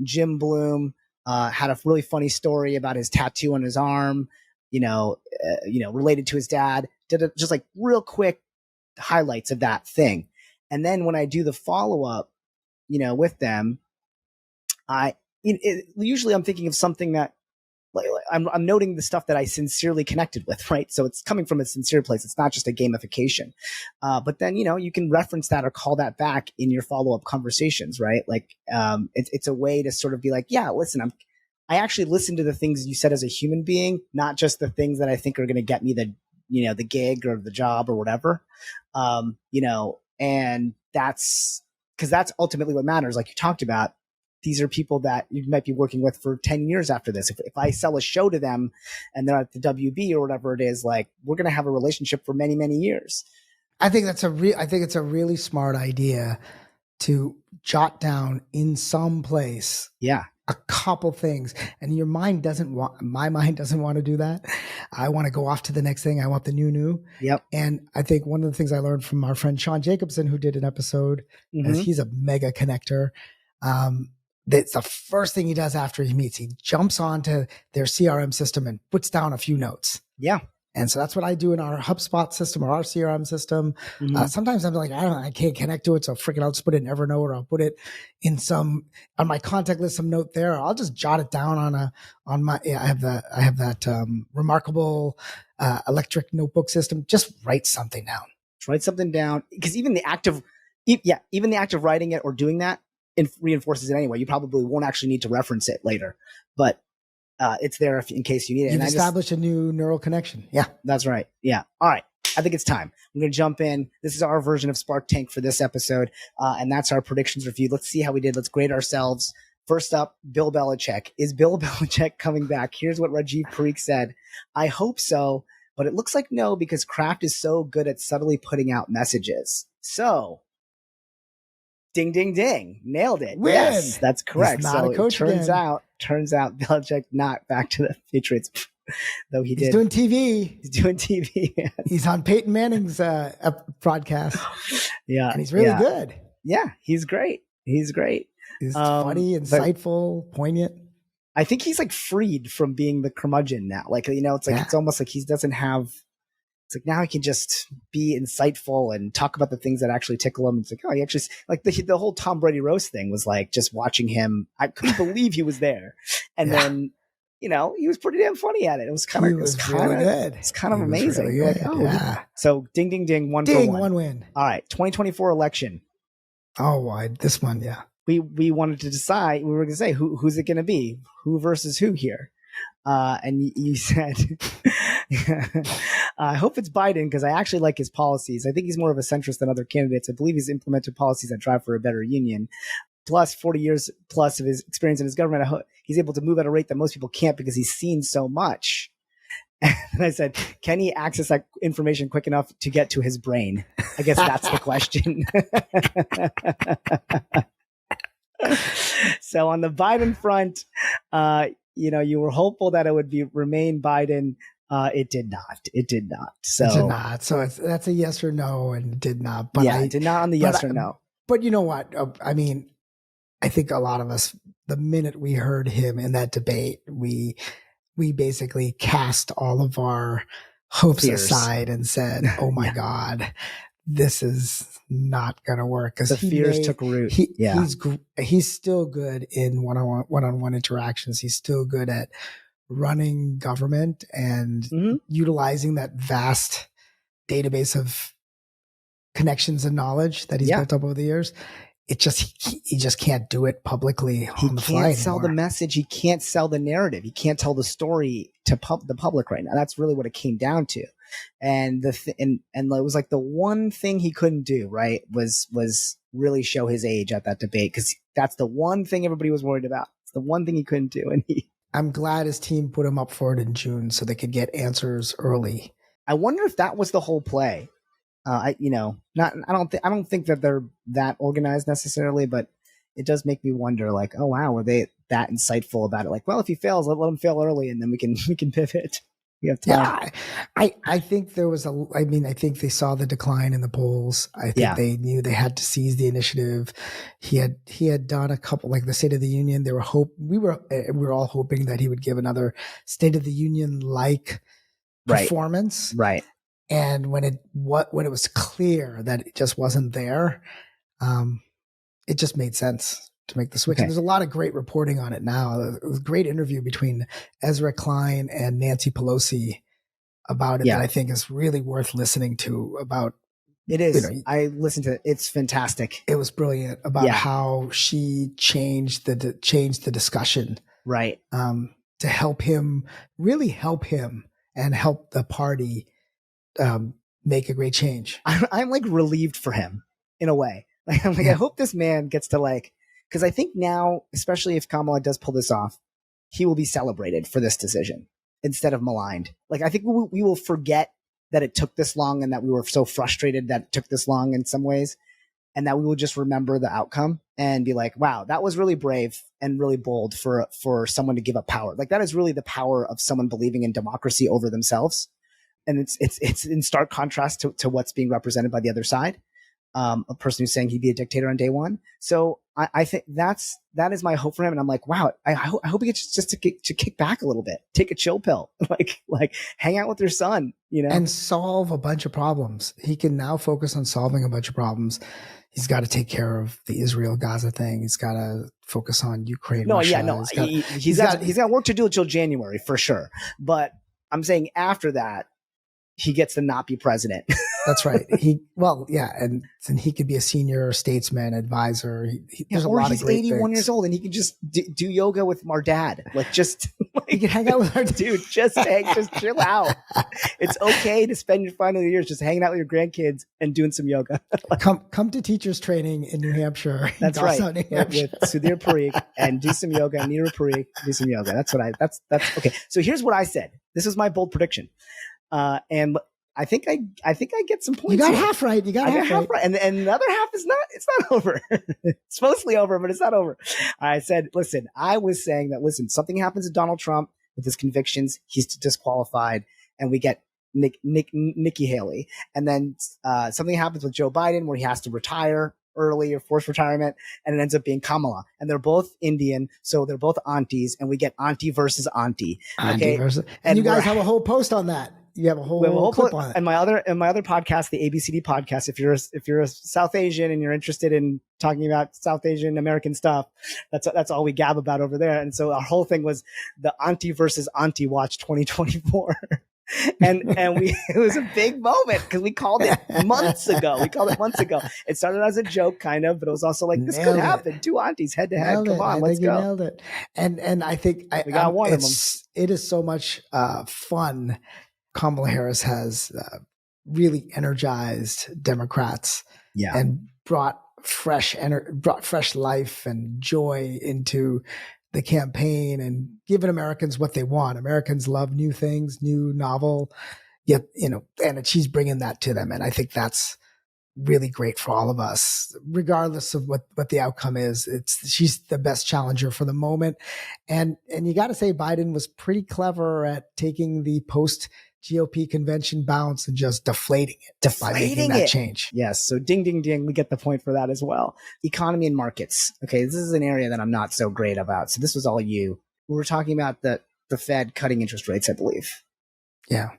Speaker 1: Jim Bloom had a really funny story about his tattoo on his arm. Related to his dad. Just like real quick highlights of that thing. And then when I do the follow up, with them, usually I'm thinking of something that like I'm noting the stuff that I sincerely connected with, right? So it's coming from a sincere place. It's not just a gamification. But then, you can reference that or call that back in your follow up conversations, right? Like, it's a way to sort of be like, yeah, listen, I actually listen to the things you said as a human being, not just the things that I think are going to get me the gig or the job or whatever. And that's because that's ultimately what matters. Like you talked about, these are people that you might be working with for 10 years after this. If I sell a show to them and they're at the WB or whatever it is, like we're going to have a relationship for many, many years.
Speaker 2: I think it's a really smart idea to jot down in some place.
Speaker 1: Yeah.
Speaker 2: A couple things, and my mind doesn't want to do that. I want to go off to the next thing. I want the new.
Speaker 1: Yep.
Speaker 2: And I think one of the things I learned from our friend Sean Jacobson, who did an episode, as he's a mega connector. That's the first thing he does after he meets. He jumps onto their CRM system and puts down a few notes.
Speaker 1: Yeah.
Speaker 2: And so that's what I do in our HubSpot system or our CRM system. Sometimes I'm like, I can't connect to it. So I'll just put it in Evernote, or I'll put it in on my contact list, some note there. I'll just jot it down I have that remarkable electric notebook system. Just write something down.
Speaker 1: Write something down. Because even the act of writing it or doing that reinforces it anyway. You probably won't actually need to reference it later, but it's there in case you need it.
Speaker 2: You've established a new neural connection. Yeah.
Speaker 1: That's right. Yeah. All right. I think it's time. I'm going to jump in. This is our version of Spark Tank for this episode. And that's our predictions review. Let's see how we did. Let's grade ourselves. First up, Bill Belichick. Is Bill Belichick coming back? Here's what Rajiv Parikh said. I hope so, but it looks like no, because Kraft is so good at subtly putting out messages. So, ding, ding, ding. Nailed it.
Speaker 2: Win.
Speaker 1: Yes, that's correct.
Speaker 2: He's not a coach
Speaker 1: turns out Belichick not back to the Patriots, though he's
Speaker 2: doing TV.
Speaker 1: He's doing TV.
Speaker 2: He's on Peyton Manning's broadcast.
Speaker 1: Yeah.
Speaker 2: And he's really good.
Speaker 1: Yeah, he's great. He's
Speaker 2: funny, insightful, poignant.
Speaker 1: I think he's like freed from being the curmudgeon now. Like, it's like, it's almost like he doesn't have it's like now he can just be insightful and talk about the things that actually tickle him. It's like, oh, he actually, like the whole Tom Brady roast thing was like just watching him. I couldn't believe he was there. And then, he was pretty damn funny at it. It was kind of,
Speaker 2: really good.
Speaker 1: It's kind of amazing. Really like, so ding, ding, ding, one
Speaker 2: ding,
Speaker 1: for one
Speaker 2: win.
Speaker 1: All right. 2024 election.
Speaker 2: Oh, this one. Yeah.
Speaker 1: We wanted to decide, we were going to say, who's it going to be? Who versus who here? And you said, I hope it's Biden because I actually like his policies. I think he's more of a centrist than other candidates. I believe he's implemented policies that drive for a better union. Plus 40 years plus of his experience in his government, he's able to move at a rate that most people can't because he's seen so much. And I said, can he access that information quick enough to get to his brain? I guess that's the question. So on the Biden front, you were hopeful that it would remain Biden. It did not. So
Speaker 2: it did not. So that's a yes or no, and did not. But
Speaker 1: it did not on the yes or no.
Speaker 2: But you know what? I mean, I think a lot of us, the minute we heard him in that debate, we basically cast all of our hopes aside and said, "Oh my God, this is not going to work." Because
Speaker 1: the fears took root.
Speaker 2: He's still good in one-on-one interactions. He's still good at running government and utilizing that vast database of connections and knowledge that he's built up over the years. It just, he just can't do it publicly on the fly anymore. He can't
Speaker 1: sell the message. He can't sell the narrative. He can't tell the story to the public right now. That's really what it came down to. And and it was like the one thing he couldn't do, right, was really show his age at that debate, because that's the one thing everybody was worried about. It's the one thing he couldn't do. And
Speaker 2: I'm glad his team put him up for it in June so they could get answers early.
Speaker 1: I wonder if that was the whole play. I don't think that they're that organized necessarily, but it does make me wonder, like, oh wow, were they that insightful about it? Like, well, if he fails, let him fail early, and then we can pivot. We have time.
Speaker 2: Yeah, I think there was I think they saw the decline in the polls. I think they knew they had to seize the initiative. He had done a couple, like the State of the Union. We were all hoping that he would give another State of the Union like performance,
Speaker 1: right?
Speaker 2: And when it was clear that it just wasn't there, it just made sense to make the switch. Okay. And there's a lot of great reporting on it now. It was a great interview between Ezra Klein and Nancy Pelosi about it that I think is really worth listening to. About
Speaker 1: it is. I listened to it. It's fantastic.
Speaker 2: It was brilliant about how she changed the discussion,
Speaker 1: right?
Speaker 2: To help him and help the party make a great change.
Speaker 1: I'm like relieved for him in a way. Like, I'm like, I hope this man gets to, like, because I think now, especially if Kamala does pull this off, he will be celebrated for this decision instead of maligned. Like, I think we will forget that it took this long and that we were so frustrated that it took this long in some ways, and that we will just remember the outcome and be like, wow, that was really brave and really bold for someone to give up power. Like, that is really the power of someone believing in democracy over themselves. And it's in stark contrast to what's being represented by the other side. A person who's saying he'd be a dictator on day one. So I think that is my hope for him. And I'm like, wow, I hope he gets just to kick back a little bit, take a chill pill, like hang out with your son,
Speaker 2: and solve a bunch of problems. He can now focus on solving a bunch of problems. He's got to take care of the Israel-Gaza thing. He's got to focus on Ukraine.
Speaker 1: He's got work to do until January for sure. But I'm saying after that, he gets to not be president.
Speaker 2: That's right. And he could be a senior statesman, advisor. There's a lot of great
Speaker 1: 81
Speaker 2: things.
Speaker 1: years old and he can just do yoga with our dad.
Speaker 2: He can hang out with our
Speaker 1: dude. Just chill out. It's okay to spend your final years just hanging out with your grandkids and doing some yoga.
Speaker 2: Come to teachers training in New Hampshire.
Speaker 1: That's right. New Hampshire. With Sudhir Parikh, and do some yoga. Neera Parikh, do some yoga. That's okay. So here's what I said. This is my bold prediction. And I think I get some points.
Speaker 2: You got half right. You got half right.
Speaker 1: And the other half is not. It's not over. It's mostly over, but it's not over. I said, listen. I was saying that. Listen, something happens to Donald Trump with his convictions. He's disqualified, and we get Nikki Haley. And then something happens with Joe Biden where he has to retire early or forced retirement, and it ends up being Kamala. And they're both Indian, so they're both aunties, and we get auntie versus auntie.
Speaker 2: Okay? And you guys have a whole post on that. You have a
Speaker 1: We have a
Speaker 2: whole clip on it.
Speaker 1: And my other podcast, the ABCD podcast. If you're a South Asian and you're interested in talking about South Asian American stuff, that's all we gab about over there. And so our whole thing was the Auntie versus Auntie Watch 2024. and it was a big moment because we called it months ago. It started as a joke, kind of, but it was also like, this could happen. Two aunties head to head. Come on, let's go.
Speaker 2: Nailed it. And I think
Speaker 1: we got one of them.
Speaker 2: It is so much fun. Kamala Harris has really energized Democrats and brought fresh life and joy into the campaign and given Americans what they want. Americans love new things, new, novel, yet, and she's bringing that to them. And I think that's really great for all of us, regardless of what the outcome is. She's the best challenger for the moment. And you got to say Biden was pretty clever at taking the post GOP convention bounce and just deflating by making that change.
Speaker 1: Yes. So ding, ding, ding. We get the point for that as well. Economy and markets. Okay. This is an area that I'm not so great about. So this was all you. We were talking about the Fed cutting interest rates, I believe.
Speaker 2: Yeah.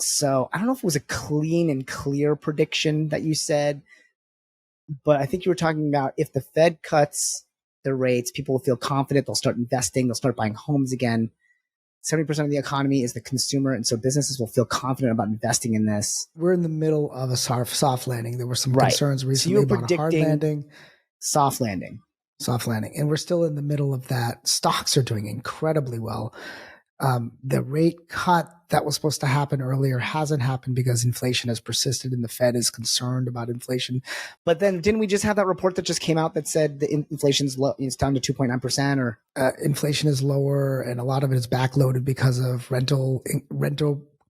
Speaker 1: So I don't know if it was a clean and clear prediction that you said, but I think you were talking about if the Fed cuts the rates, people will feel confident. They'll start investing. They'll start buying homes again. 70% of the economy is the consumer, and so businesses will feel confident about investing in this.
Speaker 2: We're in the middle of a soft landing. There were some concerns recently about a hard landing.
Speaker 1: Soft landing.
Speaker 2: And we're still in the middle of that. Stocks are doing incredibly well. The rate cut that was supposed to happen earlier hasn't happened because inflation has persisted and the Fed is concerned about inflation.
Speaker 1: But then didn't we just have that report that just came out that said the inflation's low, it's down to 2.9%? Or
Speaker 2: inflation is lower and a lot of it is backloaded because of rental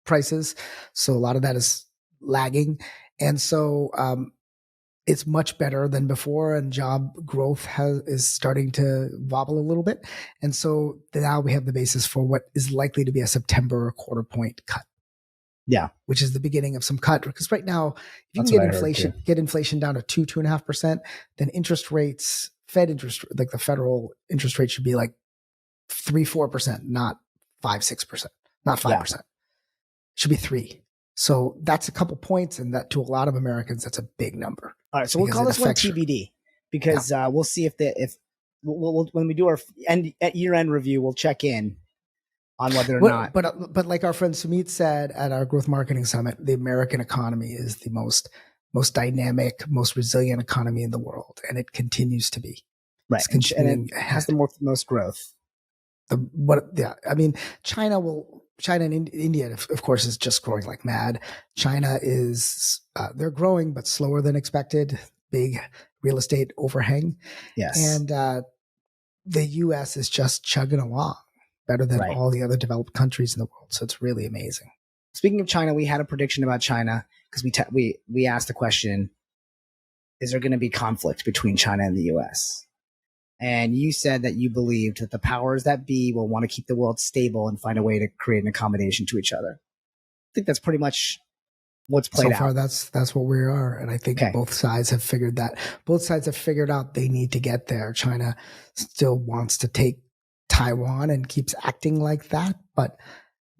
Speaker 2: prices. So a lot of that is lagging. And so it's much better than before, and job growth is starting to wobble a little bit. And so now we have the basis for what is likely to be a September quarter point cut.
Speaker 1: Yeah.
Speaker 2: Which is the beginning of some cut. Because right now, if you can get inflation down to 2.5%, then interest rates, like the federal interest rate should be like 3-4%, not 5-6%, not 5%. It should be 3%. So that's a couple points, and that to a lot of Americans, that's a big number.
Speaker 1: All right, so we'll call this one TBD because we'll see we'll when we do our year-end review, we'll check in on whether or not.
Speaker 2: But like our friend Sumit said at our Growth Marketing Summit, the American economy is the most dynamic, most resilient economy in the world, and it continues to be.
Speaker 1: Right, and it has the most growth.
Speaker 2: I mean, China and India, of course, is just growing like mad. China is, they're growing, but slower than expected. Big real estate overhang.
Speaker 1: Yes.
Speaker 2: And the U.S. is just chugging along better than all the other developed countries in the world. So it's really amazing.
Speaker 1: Speaking of China, we had a prediction about China because we asked the question, is there going to be conflict between China and the U.S.? And you said that you believed that the powers that be will want to keep the world stable and find a way to create an accommodation to each other. I think that's pretty much what's played out.
Speaker 2: So far, that's what we are. And I think both sides have figured that. Both sides have figured out they need to get there. China still wants to take Taiwan and keeps acting like that. But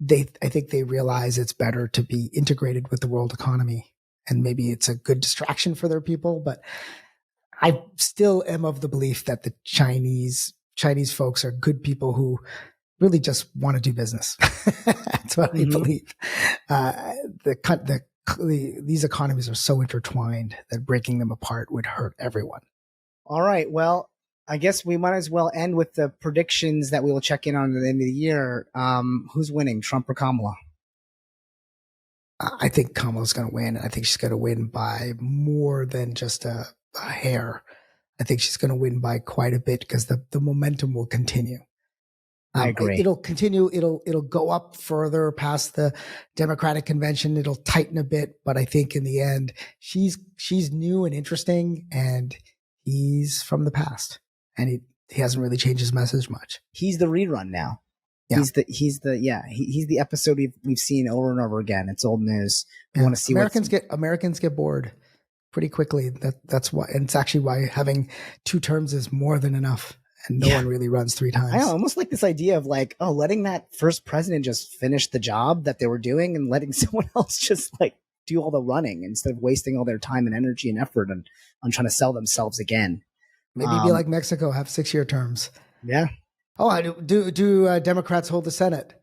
Speaker 2: I think they realize it's better to be integrated with the world economy. And maybe it's a good distraction for their people, but I still am of the belief that the Chinese folks are good people who really just want to do business. That's what I believe. These economies are so intertwined that breaking them apart would hurt everyone.
Speaker 1: All right. Well, I guess we might as well end with the predictions that we will check in on at the end of the year. Who's winning, Trump or Kamala?
Speaker 2: I think Kamala's going to win. I think she's going to win by more than just a hair. I think she's going to win by quite a bit because the momentum will continue.
Speaker 1: I agree.
Speaker 2: It'll continue. It'll go up further past the Democratic convention. It'll tighten a bit, but I think in the end, she's new and interesting, and he's from the past, and he hasn't really changed his message much.
Speaker 1: He's the rerun now. Yeah. He's the episode we've seen over and over again. It's old news. We want to see
Speaker 2: Americans get bored pretty quickly. That's why, and it's actually why having 2 terms is more than enough. and no one really runs 3 times.
Speaker 1: I almost like this idea of like, oh, letting that first president just finish the job that they were doing and letting someone else just like do all the running instead of wasting all their time and energy and effort on trying to sell themselves again.
Speaker 2: Maybe be like Mexico, have 6-year terms.
Speaker 1: Yeah.
Speaker 2: Oh, do Democrats hold the Senate?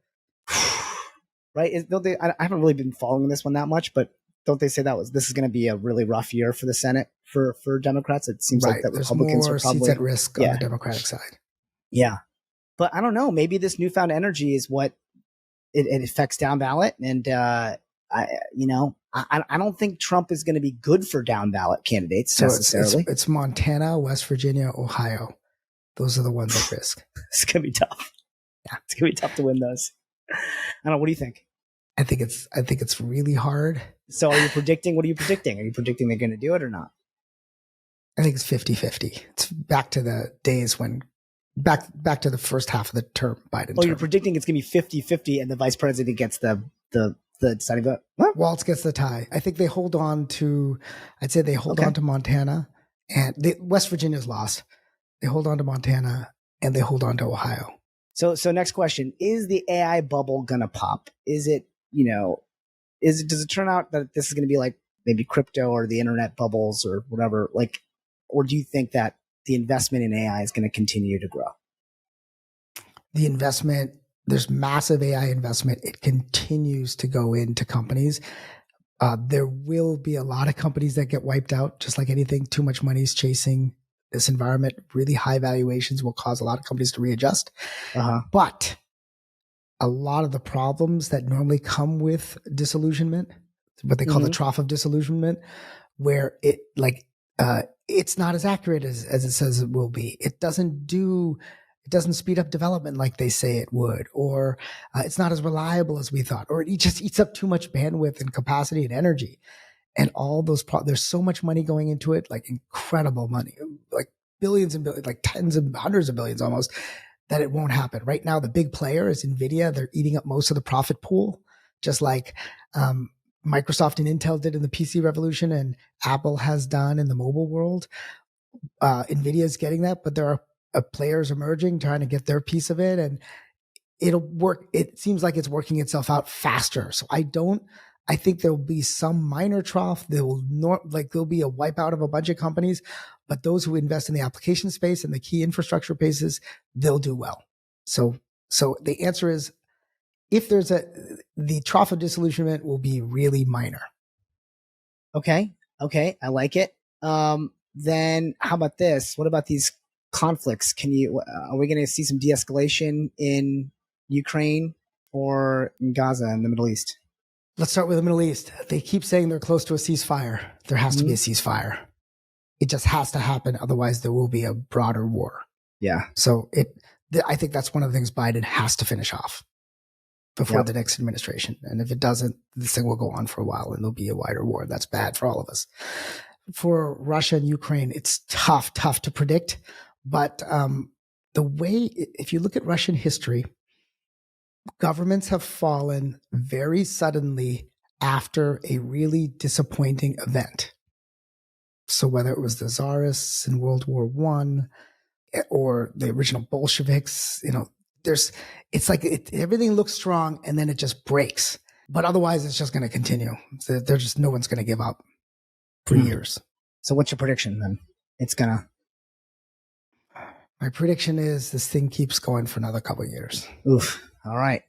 Speaker 1: Right? I haven't really been following this one that much, but don't they say this is going to be a really rough year for the Senate for Democrats? It seems like that Republicans
Speaker 2: more
Speaker 1: are probably
Speaker 2: seats at risk on the Democratic side.
Speaker 1: Yeah, but I don't know. Maybe this newfound energy is what it affects down ballot, and I don't think Trump is going to be good for down ballot candidates necessarily.
Speaker 2: It's Montana, West Virginia, Ohio. Those are the ones at risk.
Speaker 1: It's going to be tough. Yeah, it's going to be tough to win those. I don't know. What do you think?
Speaker 2: I think it's really hard.
Speaker 1: So what are you predicting? Are you predicting they're going to do it or not?
Speaker 2: I think it's 50-50. It's back to the days when back to the first half of the term Biden.
Speaker 1: Oh, you're predicting it's going to be 50-50 and the vice president gets the deciding vote? What?
Speaker 2: Waltz gets the tie. I think they hold on to, I'd say they hold on to Montana, and West Virginia's lost. They hold on to Montana and they hold on to Ohio.
Speaker 1: So next question, is the AI bubble going to pop? Does it turn out that this is going to be like maybe crypto or the internet bubbles or whatever, like, or do you think that the investment in AI is going to continue to grow?
Speaker 2: The investment, there's massive AI investment. It continues to go into companies. There will be a lot of companies that get wiped out, just like anything. Too much money is chasing this environment. Really high valuations will cause a lot of companies to readjust. But a lot of the problems that normally come with disillusionment, what they call the trough of disillusionment, where it's not as accurate as it says it will be. It doesn't speed up development like they say it would, or it's not as reliable as we thought, or it just eats up too much bandwidth and capacity and energy. And all those there's so much money going into it, like incredible money, like billions and billions, like tens and hundreds of billions almost, that it won't happen. Right now, the big player is NVIDIA. They're eating up most of the profit pool, just like Microsoft and Intel did in the PC revolution and Apple has done in the mobile world. NVIDIA is getting that, but there are players emerging trying to get their piece of it, and it'll work. It seems like it's working itself out faster. So I think there'll be some minor trough. There'll be a wipeout of a bunch of companies, but those who invest in the application space and the key infrastructure spaces, they'll do well. So the answer is, if there's the trough of disillusionment will be really minor.
Speaker 1: Okay. I like it. Then how about this? What about these conflicts? Are we going to see some de-escalation in Ukraine or in Gaza in the Middle East?
Speaker 2: Let's start with the Middle East. They keep saying they're close to a ceasefire. There has to be a ceasefire. It just has to happen. Otherwise, there will be a broader war.
Speaker 1: Yeah.
Speaker 2: So I think that's one of the things Biden has to finish off before the next administration. And if it doesn't, this thing will go on for a while and there'll be a wider war. That's bad for all of us. For Russia and Ukraine, it's tough to predict. But if you look at Russian history, governments have fallen very suddenly after a really disappointing event. So whether it was the Tsarists in World War I or the original Bolsheviks, everything looks strong and then it just breaks. But otherwise, it's just going to continue. No one's going to give up for years.
Speaker 1: So what's your prediction then?
Speaker 2: My prediction is this thing keeps going for another couple of years.
Speaker 1: Oof. All right.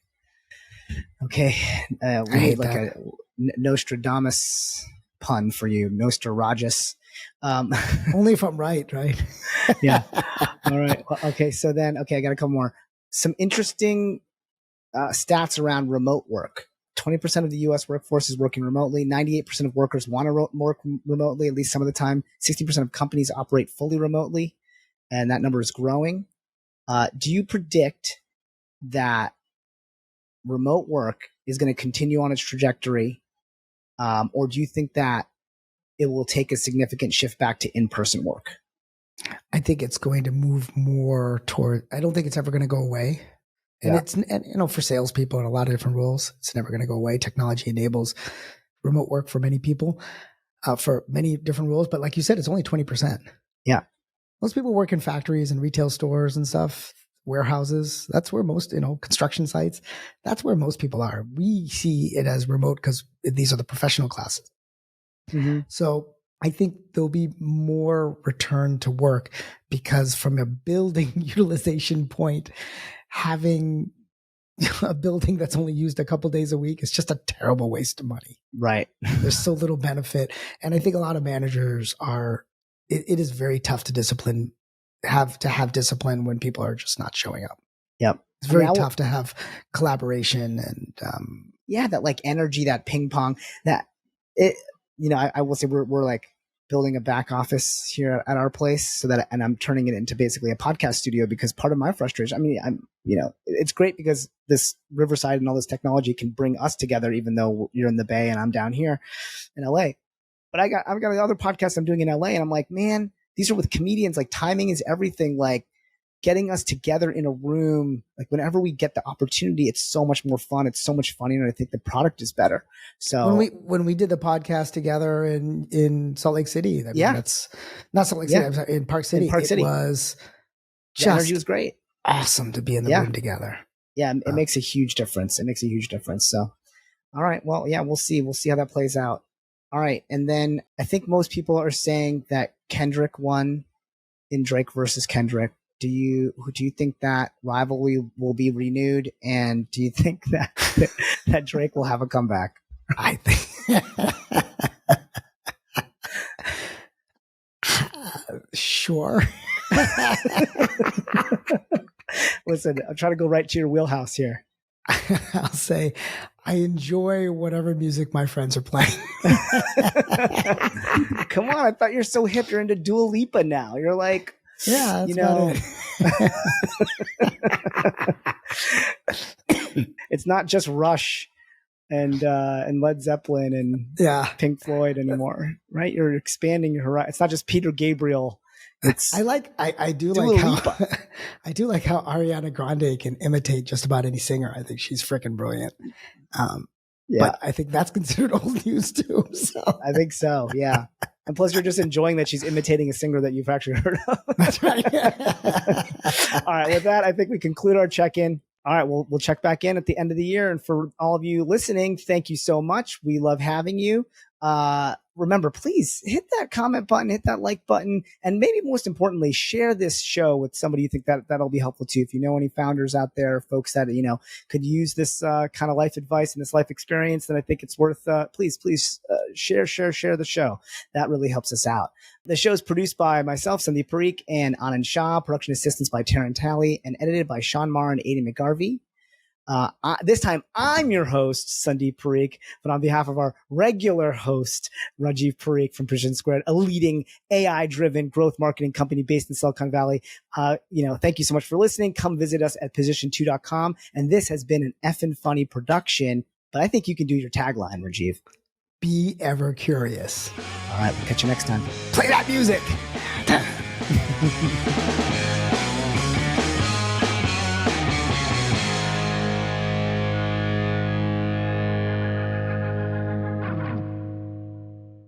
Speaker 1: Okay. We need like a Nostradamus pun for you. Nostradamus.
Speaker 2: Only if I'm right?
Speaker 1: Yeah. All right. Okay. So then, I got a couple more. Some interesting stats around remote work. 20% of the U.S. workforce is working remotely. 98% of workers want to work remotely, at least some of the time. 60% of companies operate fully remotely, and that number is growing. Do you predict that remote work is going to continue on its trajectory, or do you think that it will take a significant shift back to in-person work?
Speaker 2: I think it's going to move more toward, I don't think it's ever going to go away. And for salespeople in a lot of different roles, it's never going to go away. Technology enables remote work for many people, for many different roles. But like you said, it's only 20%.
Speaker 1: Yeah.
Speaker 2: most people work in factories and retail stores and stuff, warehouses. That's where most, construction sites, that's where most people are. We see it as remote because these are the professional classes.
Speaker 1: Mm-hmm.
Speaker 2: So I think there'll be more return to work because from a building utilization point, having a building that's only used a couple days a week is just a terrible waste of money.
Speaker 1: Right.
Speaker 2: There's so little benefit. And I think a lot of managers it is very tough to have discipline when people are just not showing up.
Speaker 1: Yep.
Speaker 2: It's very tough to have collaboration and
Speaker 1: that like energy, that ping pong, that it, I will say we're like building a back office here at our place and I'm turning it into basically a podcast studio because part of my frustration, it's great because this Riverside and all this technology can bring us together, even though you're in the Bay and I'm down here in LA. But I've got other podcasts I'm doing in LA and I'm like, man, these are with comedians. Like timing is everything. Like getting us together in a room, like whenever we get the opportunity, it's so much more fun. It's so much funnier. And I think the product is better. So
Speaker 2: when we did the podcast together in Salt Lake City, that's not Salt Lake City, I'm sorry, in Park City. It was
Speaker 1: the energy was great.
Speaker 2: Awesome to be in the room together.
Speaker 1: Yeah. It makes a huge difference. So, all right. Well, yeah, we'll see. We'll see how that plays out. All right. And then I think most people are saying that Kendrick won in Drake versus Kendrick. Do you think that rivalry will be renewed? And do you think that Drake will have a comeback?
Speaker 2: I think sure.
Speaker 1: Listen, I'm trying to go right to your wheelhouse here.
Speaker 2: I'll say I enjoy whatever music my friends are playing.
Speaker 1: Come on, I thought you're so hip. You're into Dua Lipa now. You're like,
Speaker 2: yeah, that's about
Speaker 1: it. It's not just Rush and Led Zeppelin and Pink Floyd anymore, right? You're expanding your horizon. It's not just Peter Gabriel.
Speaker 2: I do like how Ariana Grande can imitate just about any singer. I think she's freaking brilliant. But I think that's considered old news too. So
Speaker 1: I think so. Yeah. And plus you're just enjoying that she's imitating a singer that you've actually heard of.
Speaker 2: That's right.
Speaker 1: All right. With that, I think we conclude our check-in. All right. We'll check back in at the end of the year. And for all of you listening, thank you so much. We love having you. Remember, please hit that comment button, hit that like button, and maybe most importantly, share this show with somebody you think that'll be helpful too. If you know any founders out there, folks that, could use this kind of life advice and this life experience, then I think it's worth, please share the show. That really helps us out. The show is produced by myself, Rajiv Parikh, and Anand Shah, production assistance by Taryn Talley, and edited by Sean Marr and Aidan McGarvey. This time I'm your host, Sandeep Parikh, but on behalf of our regular host, Rajiv Parikh from Position2, a leading AI-driven growth marketing company based in Silicon Valley. Thank you so much for listening. Come visit us at position2.com. And this has been an effing funny production, but I think you can do your tagline, Rajiv.
Speaker 2: Be ever curious.
Speaker 1: All right. We'll catch you next time.
Speaker 2: Play that music.